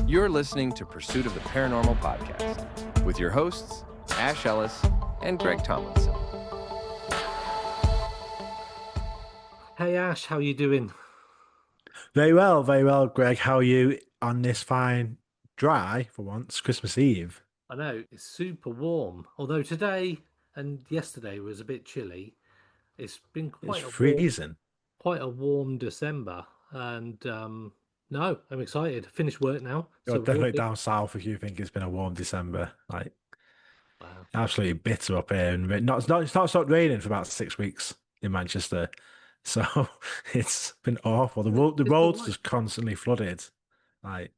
You're listening to Pursuit of the Paranormal podcast with your hosts, Ash Ellis and Greg Tomlinson. Hey Ash, how you doing? Very well, Greg. How are you on this fine, dry, for once, Christmas Eve? I know it's super warm, although today and yesterday was a bit chilly. It's been It's freezing. quite a warm December, and no, I'm excited. Finished work now, You're so we're all definitely good. down south if you think it's been a warm December. Like, Wow. absolutely bitter up here. And it's not stopped raining for about 6 weeks in Manchester. So it's been awful. The It's all roads right. just constantly flooded. Like,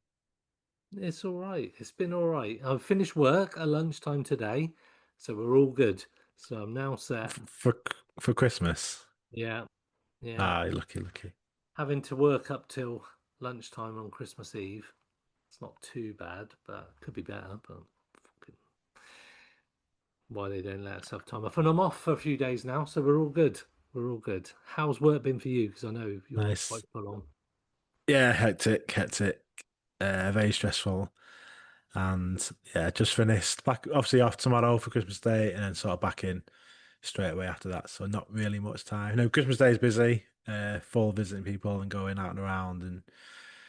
It's all right. It's been all right. I've finished work at lunchtime today, so we're all good. So I'm now set. for for Christmas. Yeah, yeah. Ah, lucky. Having to work up till lunchtime on Christmas Eve. It's not too bad, but could be better. But fucking why they don't let us have time off. And I'm off for a few days now, so we're all good. We're all good. How's work been for you? Because I know you're Nice. quite full on. Yeah, hectic. Very stressful. And yeah, just finished. Back obviously off tomorrow for Christmas Day, and then sort of back in straight away after that. So not really much time. No, Christmas Day is busy, full visiting people and going out and around and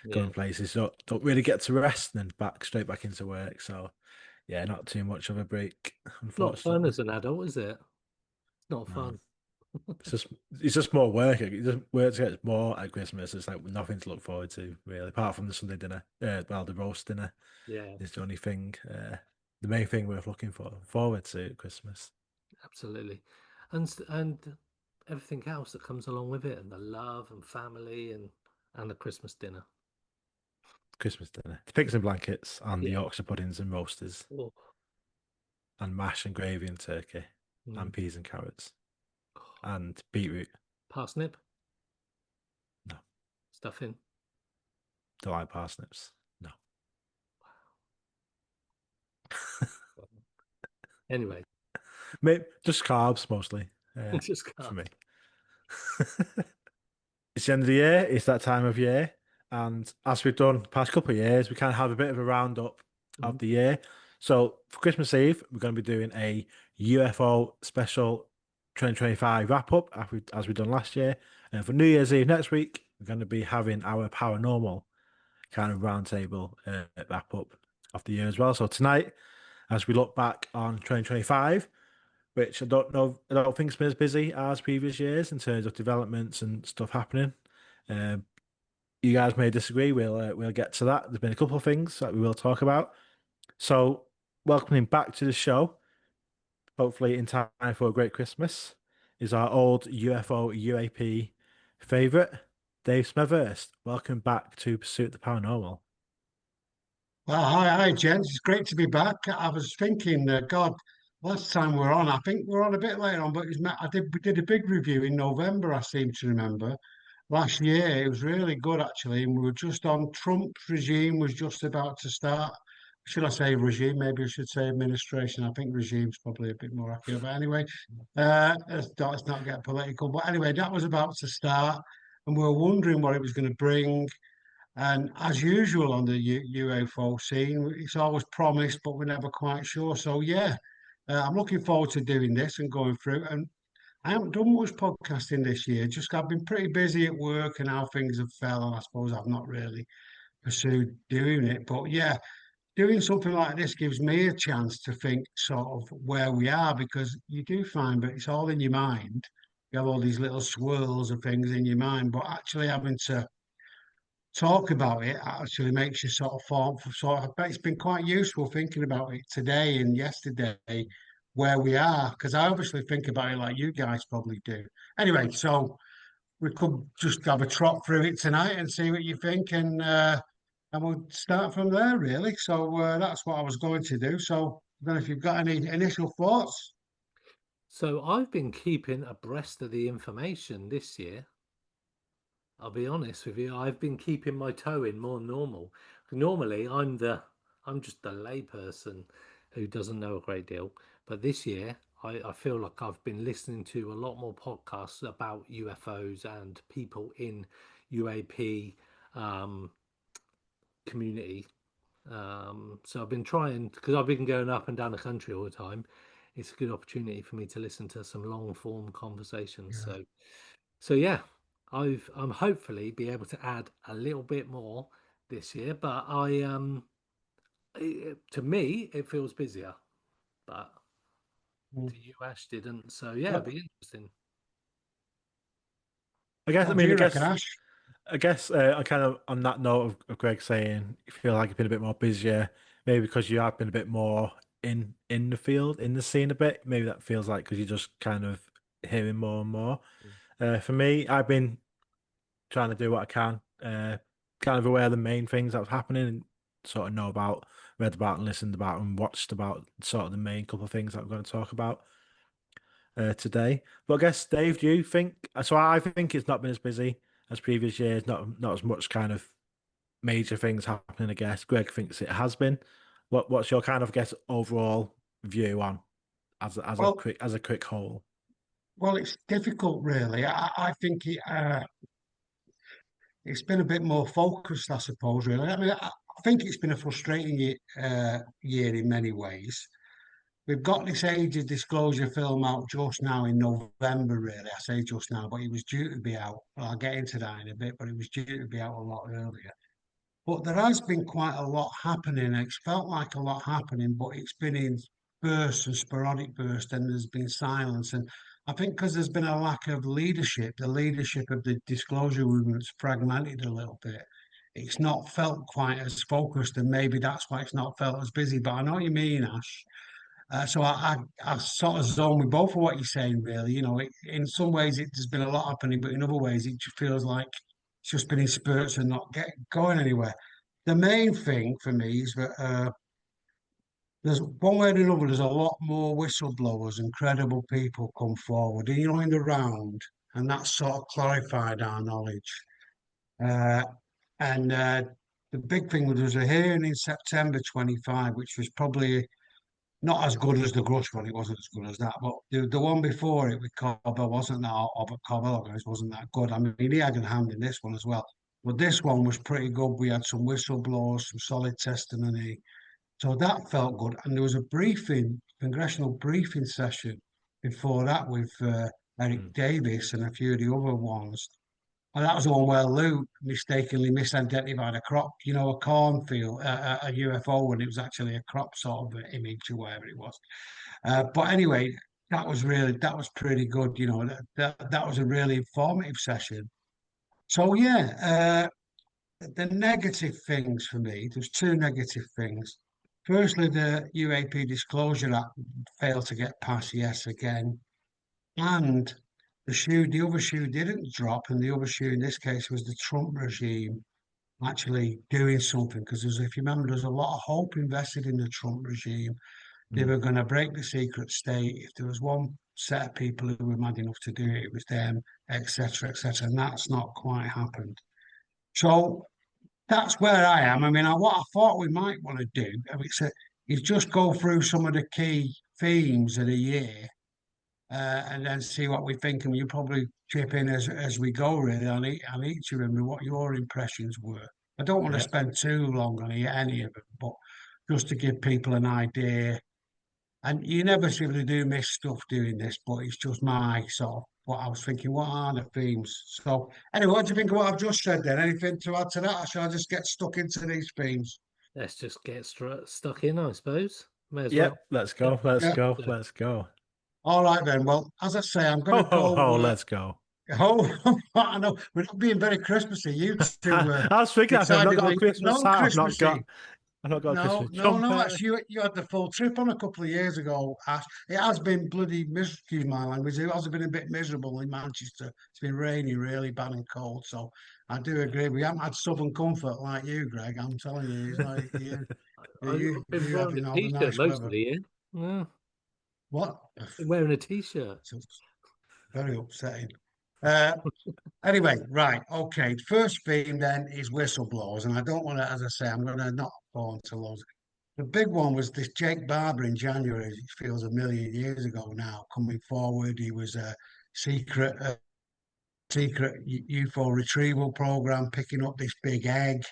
Yeah, going places. So don't really get to rest and then straight back into work. So yeah, not too much of a break, not fun unfortunately. as an adult, is it? It's not No. fun. It's just more work. It just work gets more at Christmas. It's like nothing to look forward to, really, apart from the Sunday dinner. The roast dinner Yeah, is the only thing, the main thing worth looking forward to at Christmas. absolutely. And everything else that comes along with it, and the love and family and the Christmas dinner. Christmas dinner. The pigs and blankets and the Yeah. Yorkshire puddings and roasters Oh, and mash and gravy and turkey mm. and peas and carrots and beetroot. Parsnip No, stuffing. don't like parsnips. No. Anyway, Maybe just carbs mostly, just for can't. me. It's the end of the year. It's that time of year. And as we've done the past couple of years, we kind of have a bit of a roundup of the year. So for Christmas Eve, we're going to be doing a UFO special 2025 wrap up as we've done last year. And for New Year's Eve next week, we're going to be having our paranormal kind of roundtable wrap up of the year as well. So tonight, as we look back on 2025, which I don't think it's been as busy as previous years in terms of developments and stuff happening. Um, you guys may disagree. We'll get to that. There's been a couple of things that we will talk about. So, welcoming back to the show, hopefully in time for a great Christmas, is our old UFO UAP favorite, Dave Smethurst. Welcome back to Pursuit the Paranormal. Well, hi, gents. It's great to be back. I was thinking, God, last time we were on, I think we are on a bit later on, but we did a big review in November, I seem to remember. Last year, it was really good, actually. And we were just on Trump's regime was just about to start. Should I say regime? Maybe I should say administration. I think regime's probably a bit more accurate. But anyway, let's not get political. But anyway, that was about to start. And we were wondering what it was going to bring. And as usual on the UFO scene, it's always promised, but we're never quite sure. So yeah, I'm looking forward to doing this and going through. And I haven't done much podcasting this year. Just I've been pretty busy at work and how things have fell, and I suppose I've not really pursued doing it. But yeah, doing something like this gives me a chance to think sort of where we are because you do find that it's all in your mind. You have all these little swirls of things in your mind, but actually having to talk about it actually makes you sort of form for sort of, but it's been quite useful thinking about it today and yesterday where we are because I obviously think about it like you guys probably do. Anyway, so we could just have a trot through it tonight and see what you think and we'll start from there really. So that's what I was going to do. So I don't know if you've got any initial thoughts. So I've been keeping abreast of the information this year. I'll be honest with you, I've been keeping my toe in more normal. Normally, I'm just the layperson who doesn't know a great deal. But this year, I feel like I've been listening to a lot more podcasts about UFOs and people in UAP um, community. So I've been trying, because I've been going up and down the country all the time. It's a good opportunity for me to listen to some long form conversations. Yeah. So yeah, I'm hopefully be able to add a little bit more this year. But to me it feels busier, but Mm. to you Ash didn't. So yeah, it'd What, be interesting. I guess. I what do mean, you reckon, Ash? I guess. I kind of on that note of Greg saying you feel like you've been a bit more busier, maybe because you have been a bit more in the field, in the scene a bit. Maybe that feels like because you're just kind of hearing more and more. For me, I've been trying to do what I can, kind of aware of the main things that was happening and sort of know about, read about and listened about and watched about sort of the main couple of things that I'm going to talk about today. But I guess, Dave, do you think, so I think it's not been as busy as previous years, not as much kind of major things happening, I guess. Greg thinks it has been. What's your kind of, I guess, overall view on Well, as a quick whole? well, it's difficult, really. I think it's been a bit more focused, I suppose. Really, I mean, I think it's been a frustrating year in many ways. We've got this age of disclosure film out just now in November, really. I say just now, but it was due to be out. Well, I'll get into that in a bit, but it was due to be out a lot earlier. But there has been quite a lot happening. It's felt like a lot happening, but it's been in bursts and sporadic bursts, and there's been silence. And I think because there's been a lack of leadership, the leadership of the disclosure movement's fragmented a little bit. It's not felt quite as focused, and maybe that's why it's not felt as busy. But I know what you mean, Ash. So I sort of zone with both of what you're saying, really. In some ways there's been a lot happening, but in other ways it just feels like it's just been in spurts and not going anywhere. The main thing for me is that there's one way or another, there's a lot more whistleblowers and credible people come forward, in the round, and that sort of clarified our knowledge. Uh, and the big thing was a hearing in September 25, which was probably not as good as the Grush one. It wasn't as good as that, but the one before it with Cobber wasn't that, or Cobber wasn't that good. I mean, he had a hand in this one as well. But this one was pretty good. We had some whistleblowers, some solid testimony. So that felt good. And there was a congressional briefing session before that with Eric Davis and a few of the other ones. And that was the one where Lou mistakenly misidentified a crop, a cornfield, a UFO, when it was actually a crop sort of image or whatever it was. But anyway, that was pretty good. That was a really informative session. So yeah, the negative things for me, there's two negative things. Firstly, the UAP Disclosure Act failed to get passed, yes, again. And the other shoe didn't drop, and the other shoe in this case was the Trump regime actually doing something. Because if you remember, there's a lot of hope invested in the Trump regime. They were going to break the secret state. If there was one set of people who were mad enough to do it, it was them, etc., etc. And that's not quite happened. So that's where I am. I mean, what I thought we might want to do, is just go through some of the key themes of the year, and then see what we think. And you probably chip in as we go, really, on each of them, and what your impressions were. I don't want to Yeah. spend too long on any of them, but just to give people an idea. And you never really do miss stuff doing this, but it's just my sort of what I was thinking. What are the themes? So, anyway, what do you think of what I've just said then? Anything to add to that, or shall I just get stuck into these themes? Let's just get stuck in, I suppose. May as well. Yep. Let's go. Let's Yeah. go. Let's go. All right then. Well, as I say, I'm going Ho to ho go. ho. Let's go. Oh, I know we're not being very Christmassy. You two I was thinking, I've not got a decidedly Christmas hat. non-Christmassy. I've not got a No, Christmas no, no. jumper. Actually, you had the full trip on a couple of years ago, Ash. It has been bloody excuse my language. It has been a bit miserable in Manchester. It's been rainy, really bad and cold. So I do agree. We haven't had southern comfort like you, Greg. I'm telling you, it's like I've been you wearing having a all the t-shirt nice most of weather. the year. Yeah, What? been wearing a t-shirt. It's very upsetting. Uh, Anyway, right, okay. The first theme then is whistleblowers, and I don't want to, as I say, I'm going to not go into loads. The big one was this Jake Barber in January. It feels a million years ago now. Coming forward, he was a secret UFO retrieval program, picking up this big egg.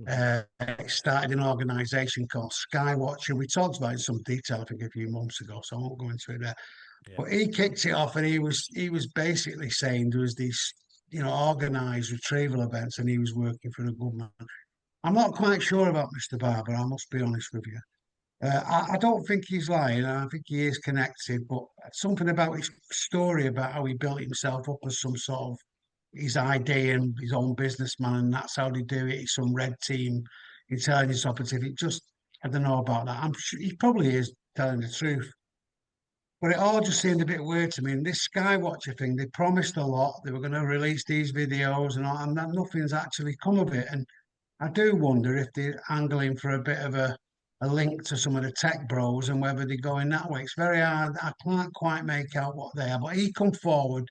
It started an organisation called Skywatch, and we talked about it in some detail, I think, a few months ago, so I won't go into it there. Yeah. But he kicked it off, and he was basically saying there was these, organised retrieval events, and he was working for the government. I'm not quite sure about Mr. Barber, I must be honest with you. I don't think he's lying. I think he is connected, but something about his story about how he built himself up as some sort of his ID and his own businessman, and that's how they do it. He's some red team intelligence operative. It just, I don't know about that. I'm sure he probably is telling the truth, but it all just seemed a bit weird to me. And this Skywatcher thing, they promised a lot. They were going to release these videos and all, and that nothing's actually come of it. And I do wonder if they're angling for a bit of a link to some of the tech bros and whether they're going that way. It's very hard. I can't quite make out what they are. But he come forward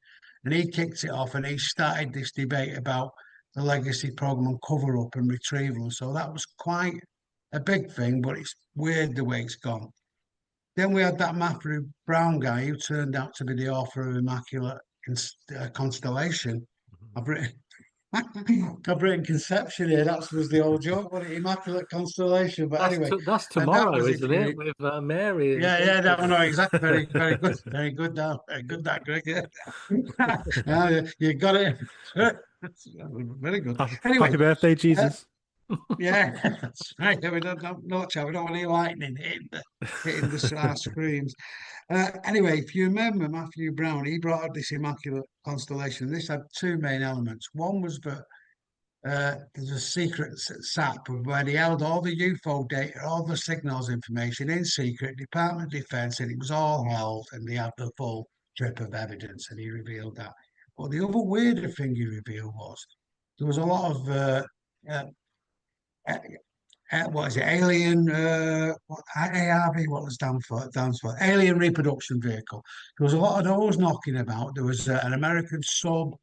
and he kicked it off and he started this debate about the legacy program and cover up and retrieval. So that was quite a big thing, but it's weird the way it's gone. Then we had that Matthew Brown guy who turned out to be the author of Immaculate Constellation. I've written Conception here. That was the old joke, wasn't it? Immaculate Constellation. But That's, anyway, that's and that tomorrow, was it isn't for it? me. With Mary. And Yeah, that one. Exactly. Very, very good. Very good, Dan. Very good, that, Greg. Yeah. You got it. Very good. Anyway, Happy birthday, Jesus. yeah, that's right. We don't want any lightning hitting the screens. Anyway, if you remember Matthew Brown, he brought up this Immaculate Constellation. This had two main elements. One was that there's a secret SAP where they held all the UFO data, all the signals information in secret, Department of Defense, and it was all held, and they had the full trip of evidence, and he revealed that. But the other weirder thing he revealed was there was a lot of what is it? Alien, what ARV? What was stands for? Alien Reproduction Vehicle. There was a lot of those knocking about. There was an American sub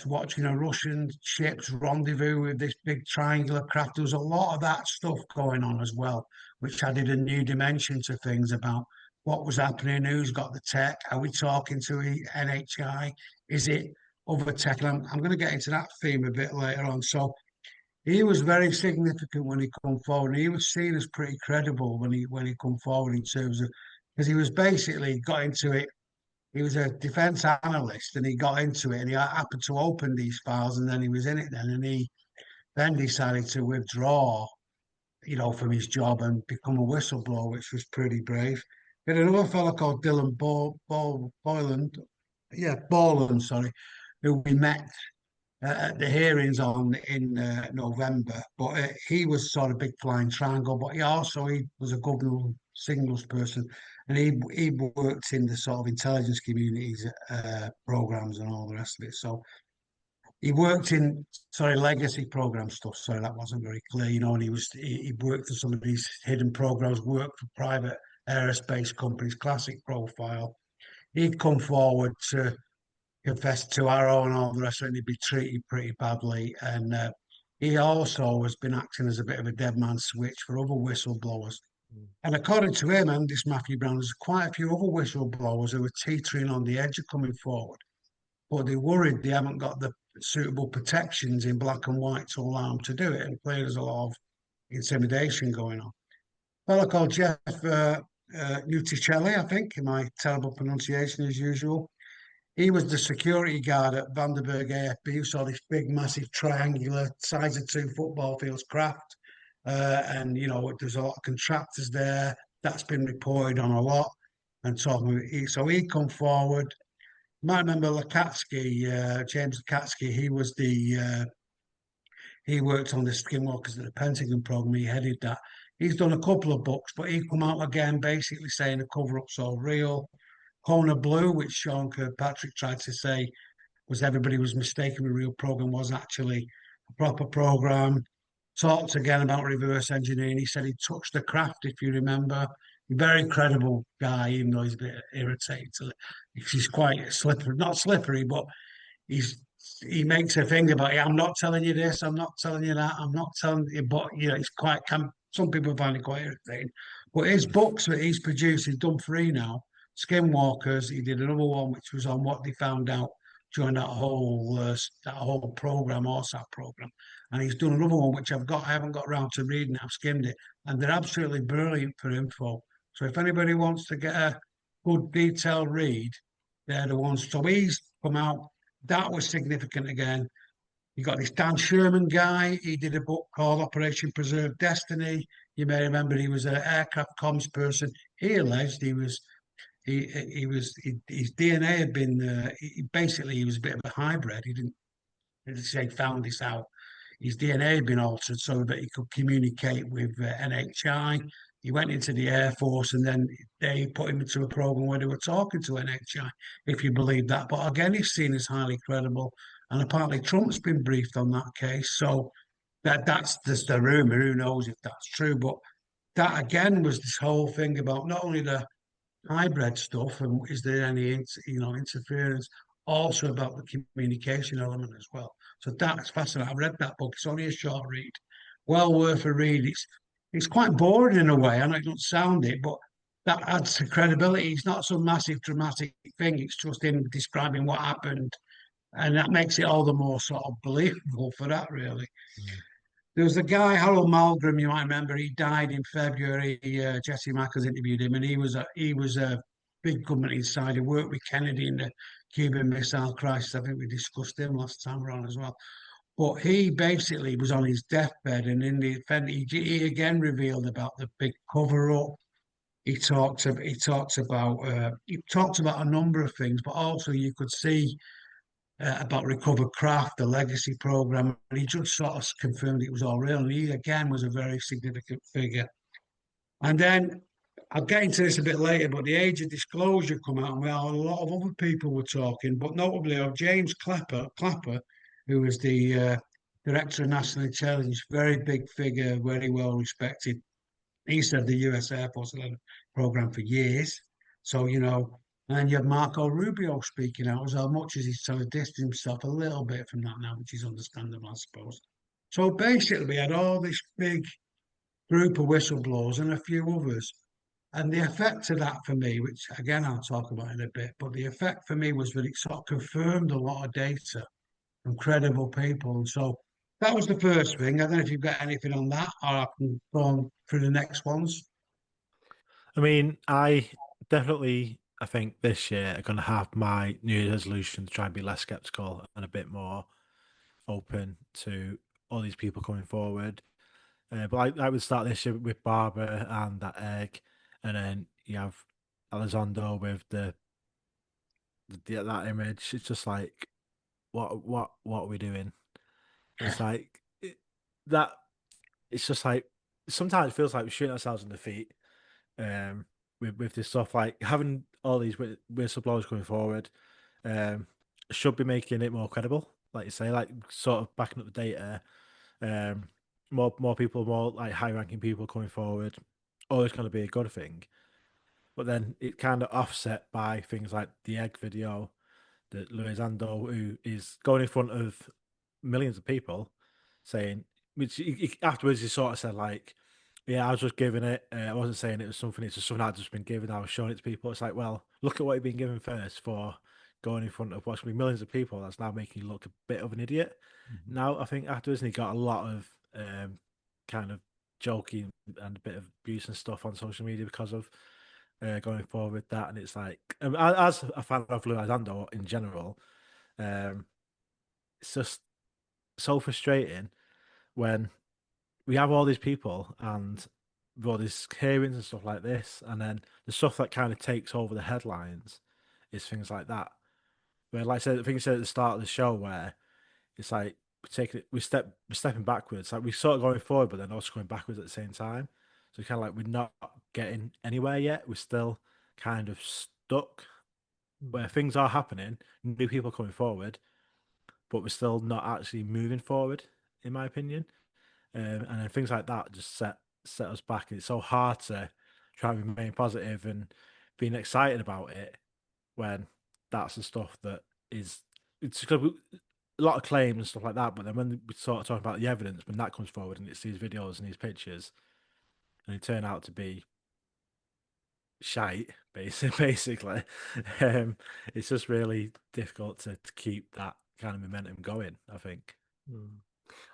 watching a Russian ship's rendezvous with this big triangular craft. There was a lot of that stuff going on as well, which added a new dimension to things about what was happening, who's got the tech, are we talking to NHI? Is it other tech? And I'm going to get into that theme a bit later on. So he was very significant when he come forward. And he was seen as pretty credible when he come forward in terms of because he was basically got into it. He was a defense analyst and he got into it and he happened to open these files and then he was in it then and he then decided to withdraw, from his job and become a whistleblower, which was pretty brave. We had another fellow called Dylan Boylan, sorry, who we met at the hearings in November, but he was sort of big flying triangle. But he was a government signals person, and he worked in the sort of intelligence communities programs and all the rest of it. So he worked in legacy program stuff. Sorry, that wasn't very clear, and he worked for some of these hidden programs, worked for private aerospace companies, classic profile. He'd come forward to confess to Arrow and all the rest of it, and he'd be treated pretty badly. And he also has been acting as a bit of a dead man switch for other whistleblowers. And according to him and this Matthew Brown, there's quite a few other whistleblowers who are teetering on the edge of coming forward, but they're worried they haven't got the suitable protections in black and white to allow them to do it. And clearly there's a lot of intimidation going on. A fellow called Jeff Nuticelli, I think, in my terrible pronunciation as usual. He was the security guard at Vandenberg AFB who saw this big, massive, triangular, size of 2 football fields craft. And, there's a lot of contractors there. That's been reported on a lot. And so he come forward. You might remember Lakatsky, James Lakatsky. He worked on the Skinwalkers at the Pentagon program. He headed that. He's done a couple of books, but he come out again basically saying the cover-up's all real. Kona Blue, which Sean Kirkpatrick tried to say everybody was mistaken the real program was actually a proper program. Talked again about reverse engineering. He said he touched the craft, if you remember. Very credible guy, even though he's a bit irritating. He's quite slippery, not slippery, but he makes a thing about it. I'm not telling you this, I'm not telling you that, I'm not telling you, but it's quite some people find it quite irritating. But his books that he's produced, he's done 3 now. Skinwalkers, he did another one which was on what they found out during that whole program, OSAP program. And he's done another one which I haven't got around to reading. I've skimmed it, and they're absolutely brilliant for info. So if anybody wants to get a good detailed read, they're the ones. So he's come out. That was significant again. You got this Dan Sherman guy. He did a book called Operation Preserve Destiny. You may remember he was an aircraft comms person. He alleged his DNA had been basically he was a bit of a hybrid. He didn't say found this out. His DNA had been altered so that he could communicate with NHI. He went into the Air Force, and then they put him into a program where they were talking to NHI, if you believe that. But again, he's seen as highly credible, and apparently Trump's been briefed on that case. So that's just a rumor. Who knows if that's true? But that again was this whole thing about not only the hybrid stuff and is there any interference, also about the communication element as well. So that's fascinating. I read that book. It's only a short read, well worth a read. It's quite boring in a way. I know it doesn't sound it, but that adds to credibility. It's not some massive dramatic thing. It's just him describing what happened, and that makes it all the more sort of believable for that, really. There was a guy, Harold Malgrim, you might remember. He died in February. Jesse Mackers interviewed him, and he was a big government insider. He worked with Kennedy in the Cuban Missile Crisis. I think we discussed him last time around as well. But he basically was on his deathbed, and in the event, he again revealed about the big cover-up. He talked about a number of things, but also you could see about recovered craft, the legacy program, and he just sort of confirmed it was all real. And he again was a very significant figure. And then I'll get into this a bit later, but the age of disclosure come out, and well, a lot of other people were talking, but notably of James Clapper, who was the director of national intelligence, very big figure, very well respected. He said the US Air Force had a program for years. So, and you have Marco Rubio speaking out as much as he's trying to distance himself a little bit from that now, which is understandable, I suppose. So basically, we had all this big group of whistleblowers and a few others. And the effect of that for me, which again I'll talk about in a bit, but the effect for me was that it sort of confirmed a lot of data from credible people. And so that was the first thing. I don't know if you've got anything on that, or I can go on through the next ones. I mean, I think this year I'm going to have my New Year's resolution to try and be less skeptical and a bit more open to all these people coming forward. But I would start this year with Barbara and that egg, and then you have Elizondo with that image. It's just like, what are we doing? It's like that. It's just like sometimes it feels like we're shooting ourselves in the feet. With this stuff, like having all these whistleblowers coming forward, should be making it more credible. Like you say, like sort of backing up the data. More people, more like high-ranking people coming forward, always going to be a good thing. But then it kind of offset by things like the egg video that Luis Ando, who is going in front of millions of people, saying, which afterwards he sort of said like, yeah, I was just giving it. I wasn't saying it was something. It's just something I'd just been given. I was showing it to people. It's like, well, look at what you've been given first for going in front of what's going to be millions of people. That's now making you look a bit of an idiot. Mm-hmm. Now, I think afterwards, he got a lot of kind of joking and a bit of abuse and stuff on social media because of going forward with that. And it's like, as a fan of Luis Ando in general, it's just so frustrating when we have all these people and all these hearings and stuff like this, and then the stuff that kind of takes over the headlines is things like that. Where, like I said, I think you said at the start of the show, where it's like we're stepping backwards, like we're sort of going forward, but then also going backwards at the same time. So kind of like we're not getting anywhere yet. We're still kind of stuck where things are happening, new people coming forward, but we're still not actually moving forward, in my opinion. And then things like that just set us back. It's so hard to try and remain positive and being excited about it when that's the stuff that is. It's a lot of claims and stuff like that, but then when we sort of talk about the evidence, when that comes forward and it's these videos and these pictures, and they turn out to be shite, basically. Um, it's just really difficult to keep that kind of momentum going, I think.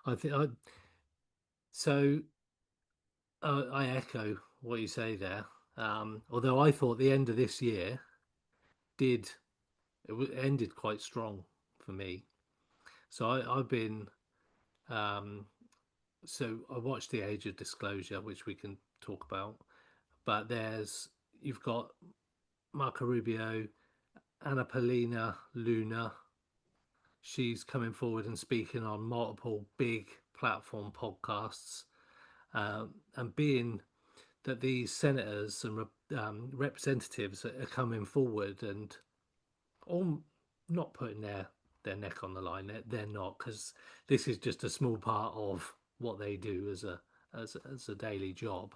I think I so I echo what you say there. Although I thought the end of this year did ended quite strong for me. So I've been so I watched The Age of Disclosure, which we can talk about. But you've got Marco Rubio, Anna Paulina Luna. She's coming forward and speaking on multiple big platform podcasts, and being that these senators and representatives are coming forward and all not putting their neck on the line. They're not, because this is just a small part of what they do as a daily job.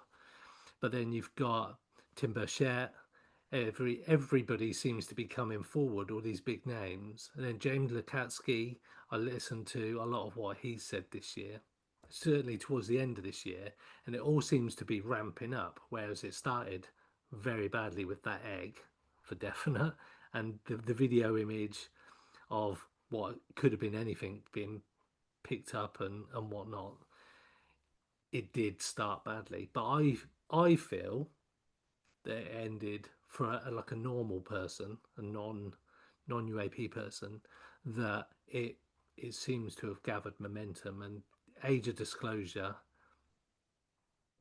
But then you've got Tim Burchett. Everybody seems to be coming forward, all these big names. And then James Lukatsky, I listened to a lot of what he said this year, certainly towards the end of this year, and it all seems to be ramping up, whereas it started very badly with that egg, for definite, and the video image of what could have been anything being picked up and whatnot. It did start badly, but I feel that it ended for like a normal person, a non UAP person, that it seems to have gathered momentum. And Age of Disclosure,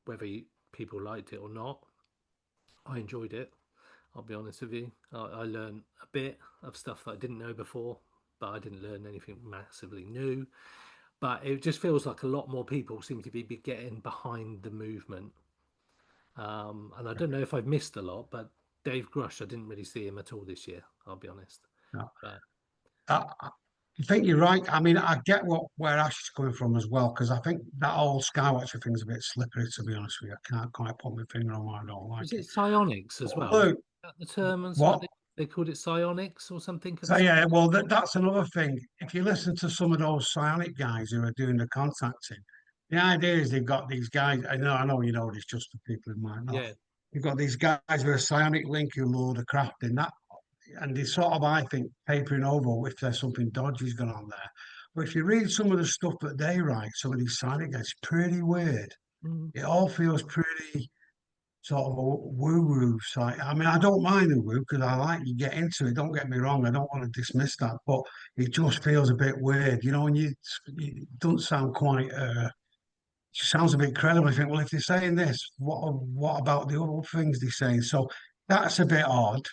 whether people liked it or not, I enjoyed it. I'll be honest with you. I learned a bit of stuff that I didn't know before, but I didn't learn anything massively new. But it just feels like a lot more people seem to be getting behind the movement. And I don't know if I've missed a lot, but Dave Grush, I didn't really see him at all this year, I'll be honest. No. But I think you're right. I mean, I get where Ash is coming from as well, because I think that whole Skywatcher thing's a bit slippery, to be honest with you. I can't quite put my finger on why I don't like was it. it psionics as well? Look, Is that the term as well? what? They called it psionics or something of So the. yeah, well, that's another thing. If you listen to some of those psionic guys who are doing the contacting, the idea is they've got these guys. I know you know this, just for people who might not. Yeah. You've got these guys with a psionic link who load a craft in that, and they sort of, I think, papering over if there's something dodgy's going on there. But if you read some of the stuff that they write, some of these psionic guys, it's pretty weird. Mm. It all feels pretty sort of a woo-woo site. I mean, I don't mind the woo because I like you get into it. Don't get me wrong. I don't want to dismiss that, but it just feels a bit weird, and it doesn't sound quite. It sounds a bit credible. You think, well, if they're saying this, what about the other things they're saying? So that's a bit odd.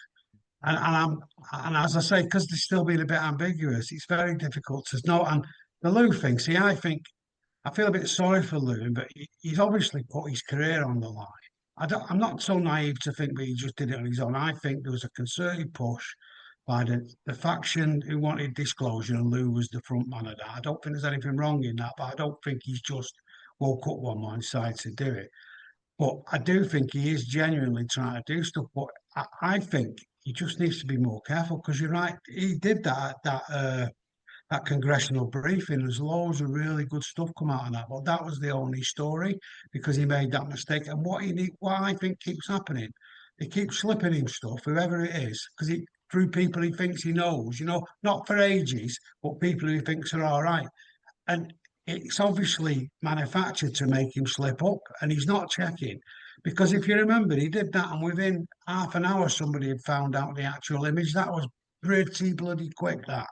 And as I say, because they're still being a bit ambiguous, it's very difficult to know. And the Lou thing, see, I feel a bit sorry for Lou, but he's obviously put his career on the line. I'm not so naive to think that he just did it on his own. I think there was a concerted push by the faction who wanted disclosure, and Lou was the front man of that. I don't think there's anything wrong in that, but I don't think he's just woke up one morning and decided to do it. But I do think he is genuinely trying to do stuff. But I think he just needs to be more careful, because you're right. He did that congressional briefing. There's loads of really good stuff come out of that, but that was the only story because he made that mistake. And what I think keeps happening, he keeps slipping him stuff, whoever it is, because through people he thinks he knows, not for ages, but people who he thinks are all right. And it's obviously manufactured to make him slip up, and he's not checking. Because if you remember, he did that, and within half an hour, somebody had found out the actual image. That was pretty bloody quick, that.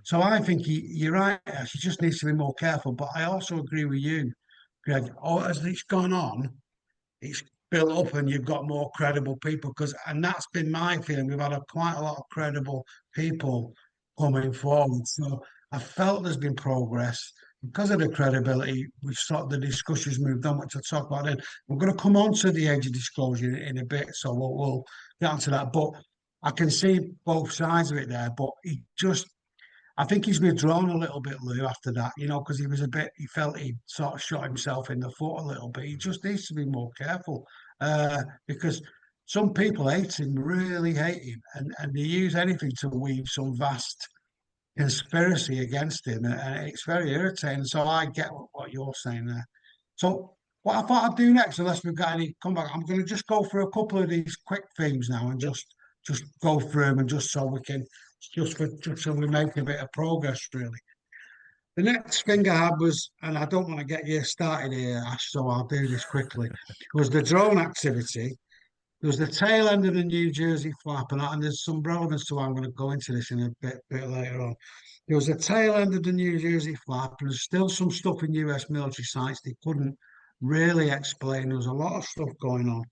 So I think you're right. He just needs to be more careful. But I also agree with you, Greg. Oh, as it's gone on, it's built up, and you've got more credible people. And that's been my feeling. We've had quite a lot of credible people coming forward. So I felt there's been progress because of the credibility. We've sort of the discussions moved on, which I'll talk about then. We're going to come on to the age of disclosure in a bit, so we'll get onto that. But I can see both sides of it there. But I think he's withdrawn a little bit, Lou, after that, because he felt he sort of shot himself in the foot a little bit. He just needs to be more careful because some people hate him, really hate him, and they use anything to weave some vast conspiracy against him. And it's very irritating. So I get what you're saying there. So what I thought I'd do next, unless we've got any comeback, I'm going to just go through a couple of these quick themes now and Yep. just go through them, and just so we can just so we make a bit of progress, really. The next thing I had was, and I don't want to get you started here, Ash, so I'll do this quickly, was the drone activity. There was the tail end of the New Jersey flap, and there's some relevance to why I'm going to go into this in a bit later on. There was the tail end of the New Jersey flap, and there's still some stuff in US military sites they couldn't really explain. There was a lot of stuff going on,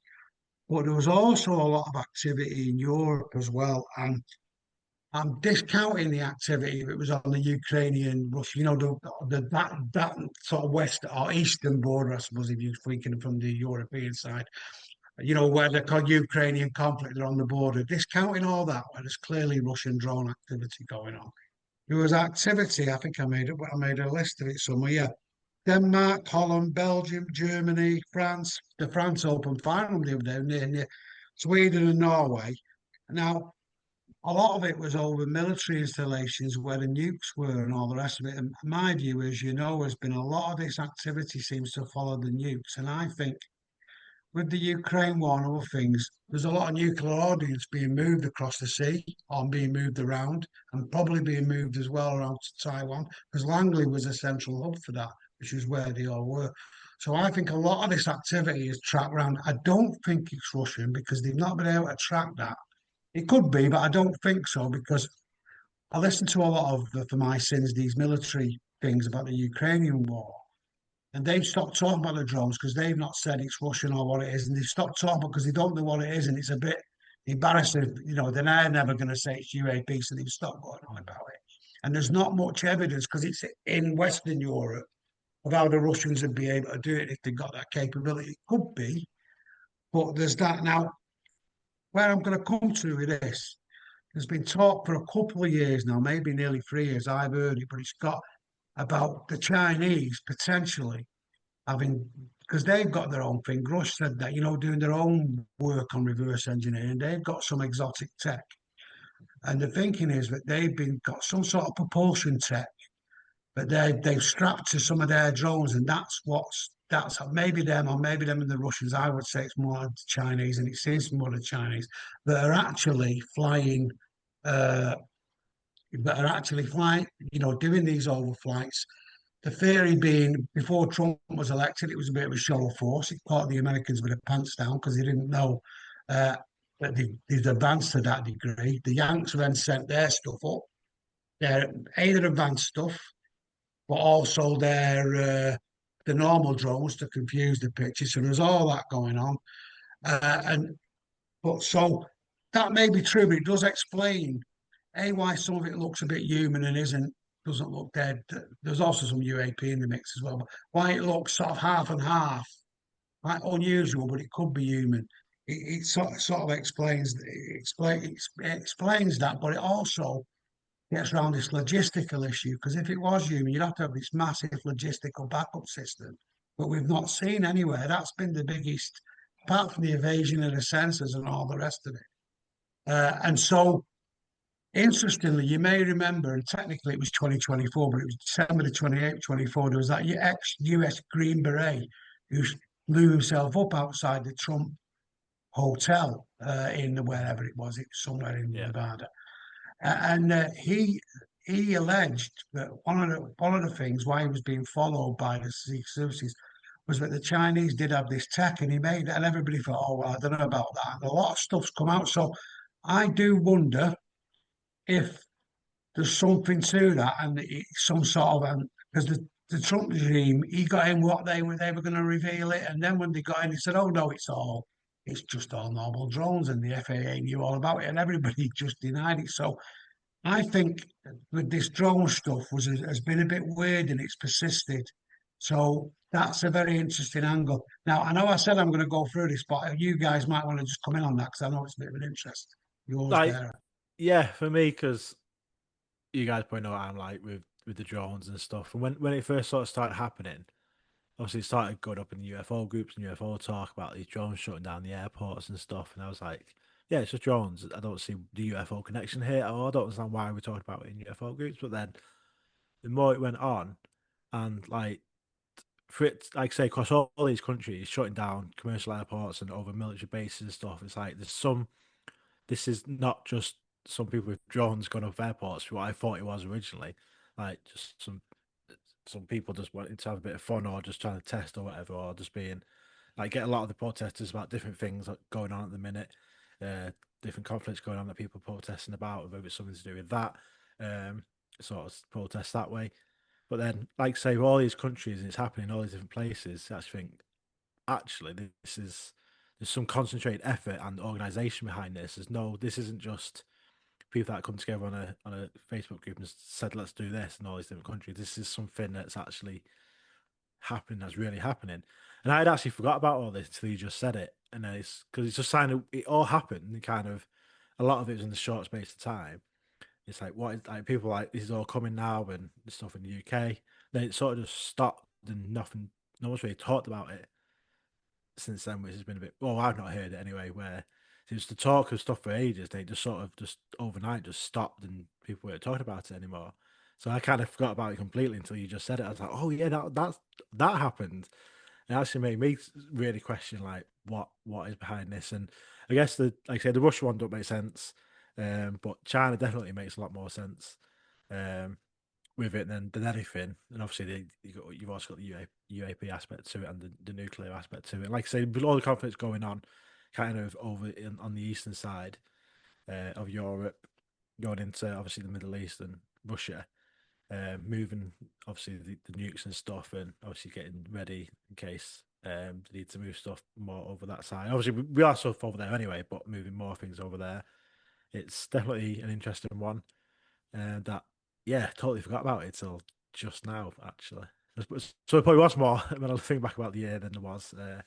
but there was also a lot of activity in Europe as well. And I'm discounting the activity if it was on the Ukrainian Russia, that sort of west or eastern border, I suppose, if you're thinking from the European side, where the Ukrainian conflict are on the border. Discounting all that, where there's clearly Russian drone activity going on. There was activity, I think I made a list of it somewhere. Yeah. Denmark, Holland, Belgium, Germany, France, the France Open final the other day, near Sweden and Norway. Now, a lot of it was over military installations where the nukes were and all the rest of it. And my view is, has been a lot of this activity seems to follow the nukes. And I think with the Ukraine war and other things, there's a lot of nuclear ordnance being moved across the sea or being moved around, and probably being moved as well around to Taiwan, because Langley was a central hub for that, which is where they all were. So I think a lot of this activity is tracked around. I don't think it's Russian because they've not been able to track that. It could be, but I don't think so, because I listened to a lot of, for my sins, these military things about the Ukrainian war. And they've stopped talking about the drones because they've not said it's Russian or what it is. And they've stopped talking about because they don't know what it is. And it's a bit embarrassing. They're never going to say it's UAP, so they've stopped going on about it. And there's not much evidence because it's in Western Europe of how the Russians would be able to do it if they got that capability. It could be, but there's that. Now, where I'm going to come to with this, there's been talk for a couple of years now, maybe nearly 3 years, I've heard it, but it's got about the Chinese potentially having, because they've got their own thing. Rush said that, doing their own work on reverse engineering, they've got some exotic tech. And the thinking is that got some sort of propulsion tech that they've strapped to some of their drones, and that's maybe them or maybe them and the Russians. I would say it's more the Chinese, and it seems more the Chinese that are actually flying doing these overflights. The theory being, before Trump was elected, it was a bit of a show of force. It caught the Americans with their pants down because they didn't know that they'd advanced to that degree. The Yanks then sent their stuff up, their either advanced stuff, but also the normal drones to confuse the picture. So there's all that going on, so that may be true, but it does explain why some of it looks a bit human and doesn't look dead. There's also some UAP in the mix as well, but why it looks sort of half and half, quite unusual, but it could be human. It sort of explains that, but it also gets around this logistical issue, because if it was human, you'd have to have this massive logistical backup system, but we've not seen anywhere. That's been the biggest, apart from the evasion of the sensors and all the rest of it. And so, interestingly, you may remember, and technically it was 2024, but it was December the 28th, 24, there was that ex-US Green Beret who blew himself up outside the Trump hotel in wherever it was somewhere in Nevada. And he alleged that one of the things why he was being followed by the secret services was that the Chinese did have this tech, and he made it, and everybody thought, oh, well, I don't know about that. And a lot of stuff's come out. So I do wonder if there's something to that, and some sort of, because the Trump regime, he got in what they were going to reveal it, and then when they got in, he said, oh no, it's just all normal drones, and the FAA knew all about it, and everybody just denied it. So I think with this drone stuff has been a bit weird, and it's persisted. So that's a very interesting angle. Now, I know I said I'm going to go through this, but you guys might want to just come in on that, because I know it's a bit of an interest. Yours there. Yeah, for me, because you guys probably know what I'm like with the drones and stuff. And when it first sort of started happening, obviously it started going up in the UFO groups and UFO talk about these drones shutting down the airports and stuff. And I was like, yeah, it's just drones. I don't see the UFO connection here, or I don't understand why we're talking about it in UFO groups. But then the more it went on, and like for it, like say, across all these countries, shutting down commercial airports and over military bases and stuff. It's like there's some. This is not just some people with drones going off airports. What I thought it was originally, like just some people just wanting to have a bit of fun or just trying to test or whatever, or just being like get a lot of the protesters about different things going on at the minute, different conflicts going on that people are protesting about, whether it's something to do with that, sort of protest that way. But then, like say, with all these countries, and it's happening in all these different places. I actually think actually there's some concentrated effort and organisation behind this. This isn't just people that come together on a Facebook group and said let's do this in all these different countries. This is something that's actually happening, that's really happening. And I'd actually forgot about all this until you just said it, and then it's because it's just kind of it all happened. And kind of a lot of it was in the short space of time. It's like what is like people like this is all coming now and the stuff in the UK. Then it sort of just stopped and nothing. No one's really talked about it since then, which has been a bit. Well, I've not heard it anyway. Where it was the talk of stuff for ages. They just sort of just overnight just stopped and people weren't talking about it anymore. So I kind of forgot about it completely until you just said it. I was like, oh yeah, that happened. It actually made me really question like what is behind this. And I guess like I said, the Russia one don't make sense, but China definitely makes a lot more sense. With it than anything. And obviously, you've also got the UAP aspect to it and the nuclear aspect to it. And like I say, with all the conflicts going on, kind of on the eastern side of Europe, going into obviously the Middle East and Russia, moving obviously the nukes and stuff, and obviously getting ready in case they need to move stuff more over that side. Obviously, we are stuff over there anyway, but moving more things over there. It's definitely an interesting one that yeah, totally forgot about it till just now, actually. So it probably was more when I think back about the year than there was that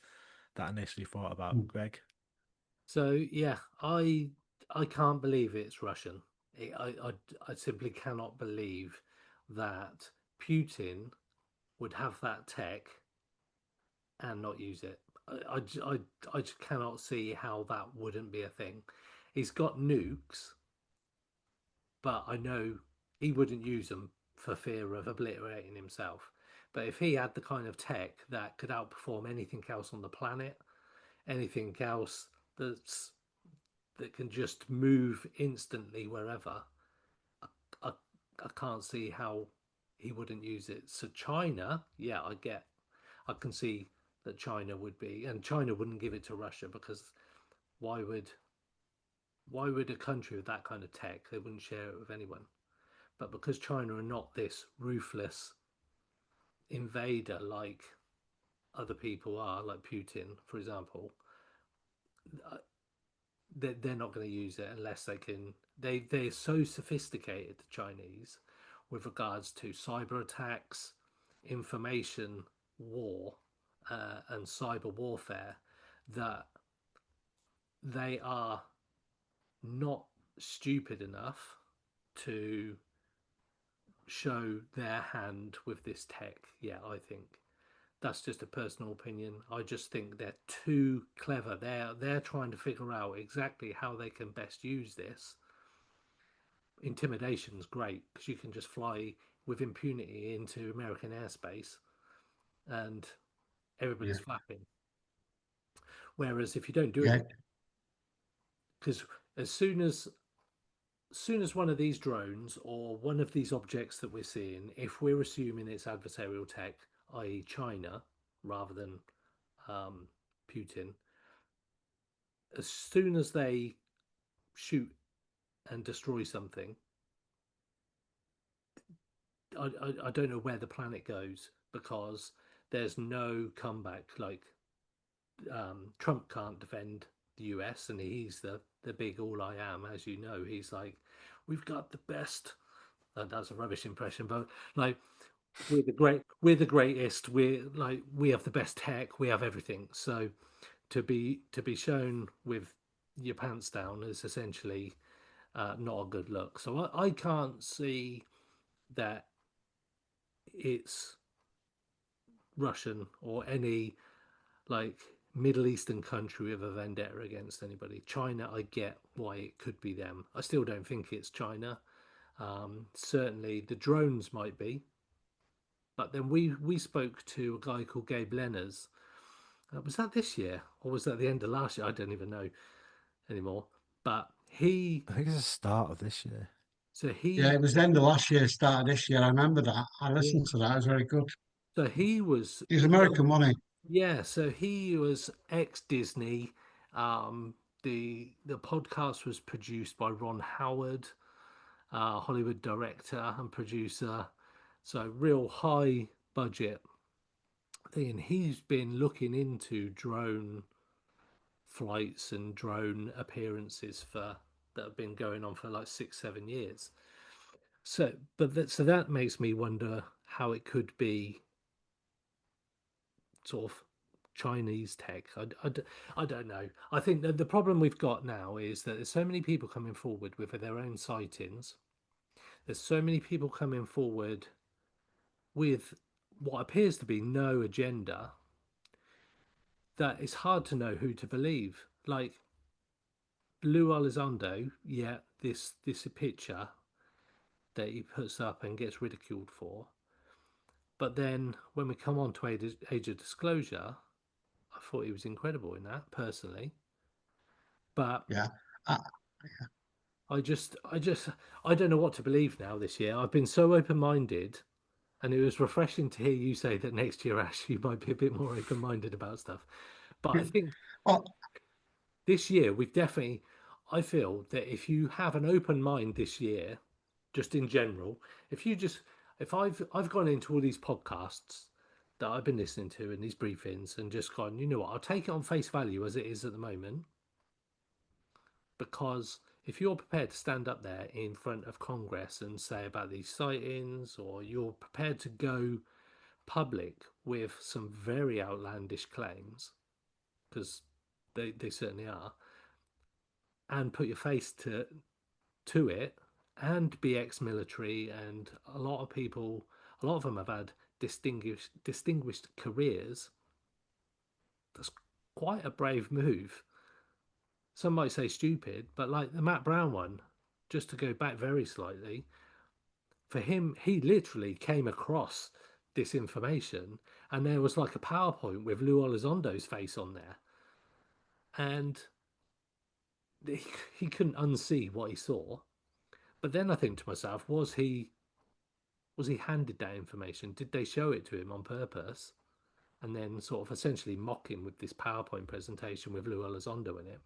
I initially thought about. Greg, So yeah, I can't believe it's Russian. I simply cannot believe that Putin would have that tech and not use it. I just cannot see how that wouldn't be a thing. He's got nukes, but I know he wouldn't use them for fear of obliterating himself. But if he had the kind of tech that could outperform anything else on the planet, anything else that's that can just move instantly wherever, I, I can't see how he wouldn't use it. So China, yeah, I can see that China would be, and China wouldn't give it to Russia because why would why would a country with that kind of tech, they wouldn't share it with anyone. But because China are not this ruthless invader like other people are, like Putin, for example, uh, they're not going to use it unless they can. They're so sophisticated, the Chinese, with regards to cyber attacks, information war, and cyber warfare, that they are not stupid enough to show their hand with this tech. Yeah, I think that's just a personal opinion. I just think they're too clever. They're trying to figure out exactly how they can best use this. Intimidation's great because you can just fly with impunity into American airspace and Yeah, everybody's flapping. Whereas if you don't do yeah, anything, because as soon as one of these drones or one of these objects that we're seeing, if we're assuming it's adversarial tech, i.e., China rather than um, Putin, as soon as they shoot and destroy something, I don't know where the planet goes because there's no comeback. Like Trump can't defend the US, and he's the big all I am, as you know. He's like, we've got the best. That's a rubbish impression, but like we're the greatest. We're like we have the best tech. We have everything. So to be shown with your pants down is essentially not a good look. So I can't see that it's Russian or any like Middle Eastern country with a vendetta against anybody. China, I get why it could be them. I still don't think it's China. Certainly the drones might be, But then we spoke to a guy called Gabe Lenners. Was that this year or was that the end of last year? I don't even know anymore. But I think it's the start of this year. Yeah, it was the end of last year, start of this year. I remember that. I yeah. listened to that. It was very good. So he was He's American, wasn't yeah. So he was ex Disney. The podcast was produced by Ron Howard, Hollywood director and producer. So real high budget thing. And he's been looking into drone flights and drone appearances that have been going on for like 6-7 years. So that makes me wonder how it could be sort of Chinese tech. I don't know. I think that the problem we've got now is that there's so many people coming forward with their own sightings. There's so many people coming forward with what appears to be no agenda that it's hard to know who to believe. Like Lou Elizondo, yeah, this picture that he puts up and gets ridiculed for. But then when we come on to Age of Disclosure, I thought he was incredible in that personally. But he? Yeah. I don't know what to believe now this year. I've been so open-minded, and it was refreshing to hear you say that next year, Ash, you might be a bit more open-minded about stuff. But I think Well, this year I feel that if you have an open mind this year, just in general, if I've gone into all these podcasts that I've been listening to and these briefings and just gone, you know what, I'll take it on face value as it is at the moment, because if you're prepared to stand up there in front of Congress and say about these sightings, or you're prepared to go public with some very outlandish claims, because they certainly are, and put your face to it, and be ex-military, and a lot of them have had distinguished careers. That's quite a brave move. Some might say stupid, but like the Matt Brown one, just to go back very slightly, for him, he literally came across this information, and there was like a PowerPoint with Lou Elizondo's face on there, and he couldn't unsee what he saw. But then I think to myself, was he handed that information? Did they show it to him on purpose, and then sort of essentially mock him with this PowerPoint presentation with Lou Elizondo in it,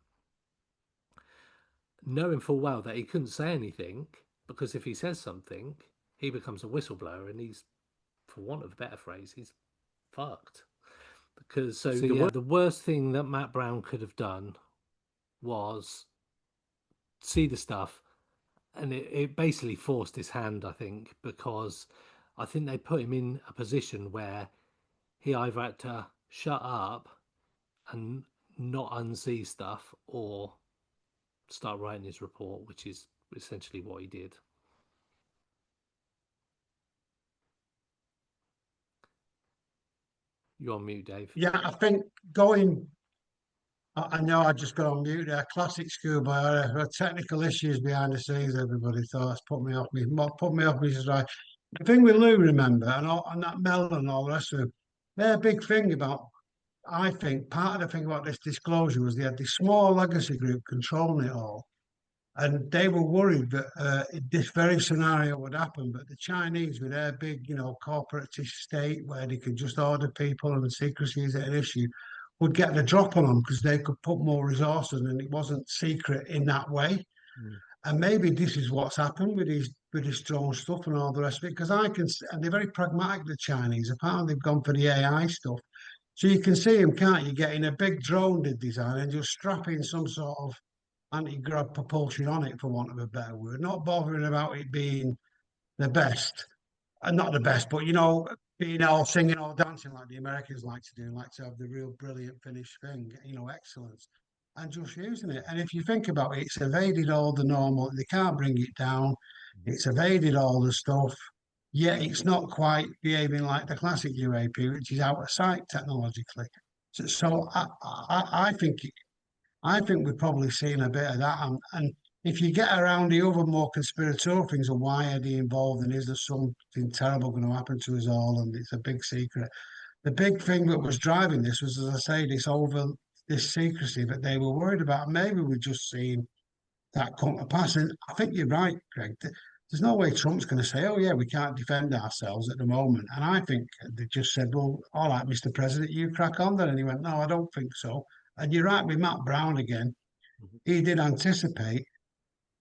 knowing full well that he couldn't say anything, because if he says something, he becomes a whistleblower, and he's, for want of a better phrase, he's fucked. Because the worst thing that Matt Brown could have done was see the stuff, and it basically forced his hand, I think, because I think they put him in a position where he either had to shut up and not unsee stuff, or start writing his report, which is essentially what he did. You're on mute, Dave. yeah, I think I know I just got on mute there. Classic schoolboy. There are technical issues behind the scenes. Everybody thought that's put me off. Put me off. Me right. The thing with Lou, remember, and that Mel and all the rest of them, their big thing about. I think part of the thing about this disclosure was they had this small legacy group controlling it all, and they were worried that this very scenario would happen. But the Chinese, with their big, corporatist state where they could just order people and secrecy is an issue, would get the drop on them because they could put more resources and it wasn't secret in that way. Mm. And maybe this is what's happened with this drone stuff and all the rest of it. Because and they're very pragmatic, the Chinese. Apparently, they've gone for the AI stuff. So you can see them, can't you? Getting a big drone design and just strapping some sort of anti-grav propulsion on it, for want of a better word. Not bothering about it being the best, and not the best, but being all singing or dancing like the Americans like to do, like to have the real brilliant finished thing, excellence, and just using it. And if you think about it, it's evaded all the normal. They can't bring it down. It's evaded all the stuff. Yet it's not quite behaving like the classic UAP, which is out of sight technologically. So I think we've probably seen a bit of that, and if you get around the other more conspiratorial things of why are they involved and is there something terrible going to happen to us all and it's a big secret. The big thing that was driving this was, as I say, this secrecy that they were worried about. Maybe we've just seen that come to pass. And I think you're right, Greg. There's no way Trump's going to say, oh, yeah, we can't defend ourselves at the moment. And I think they just said, well, all right, Mr. President, you crack on then. And he went, no, I don't think so. And you're right with Matt Brown again. He did anticipate,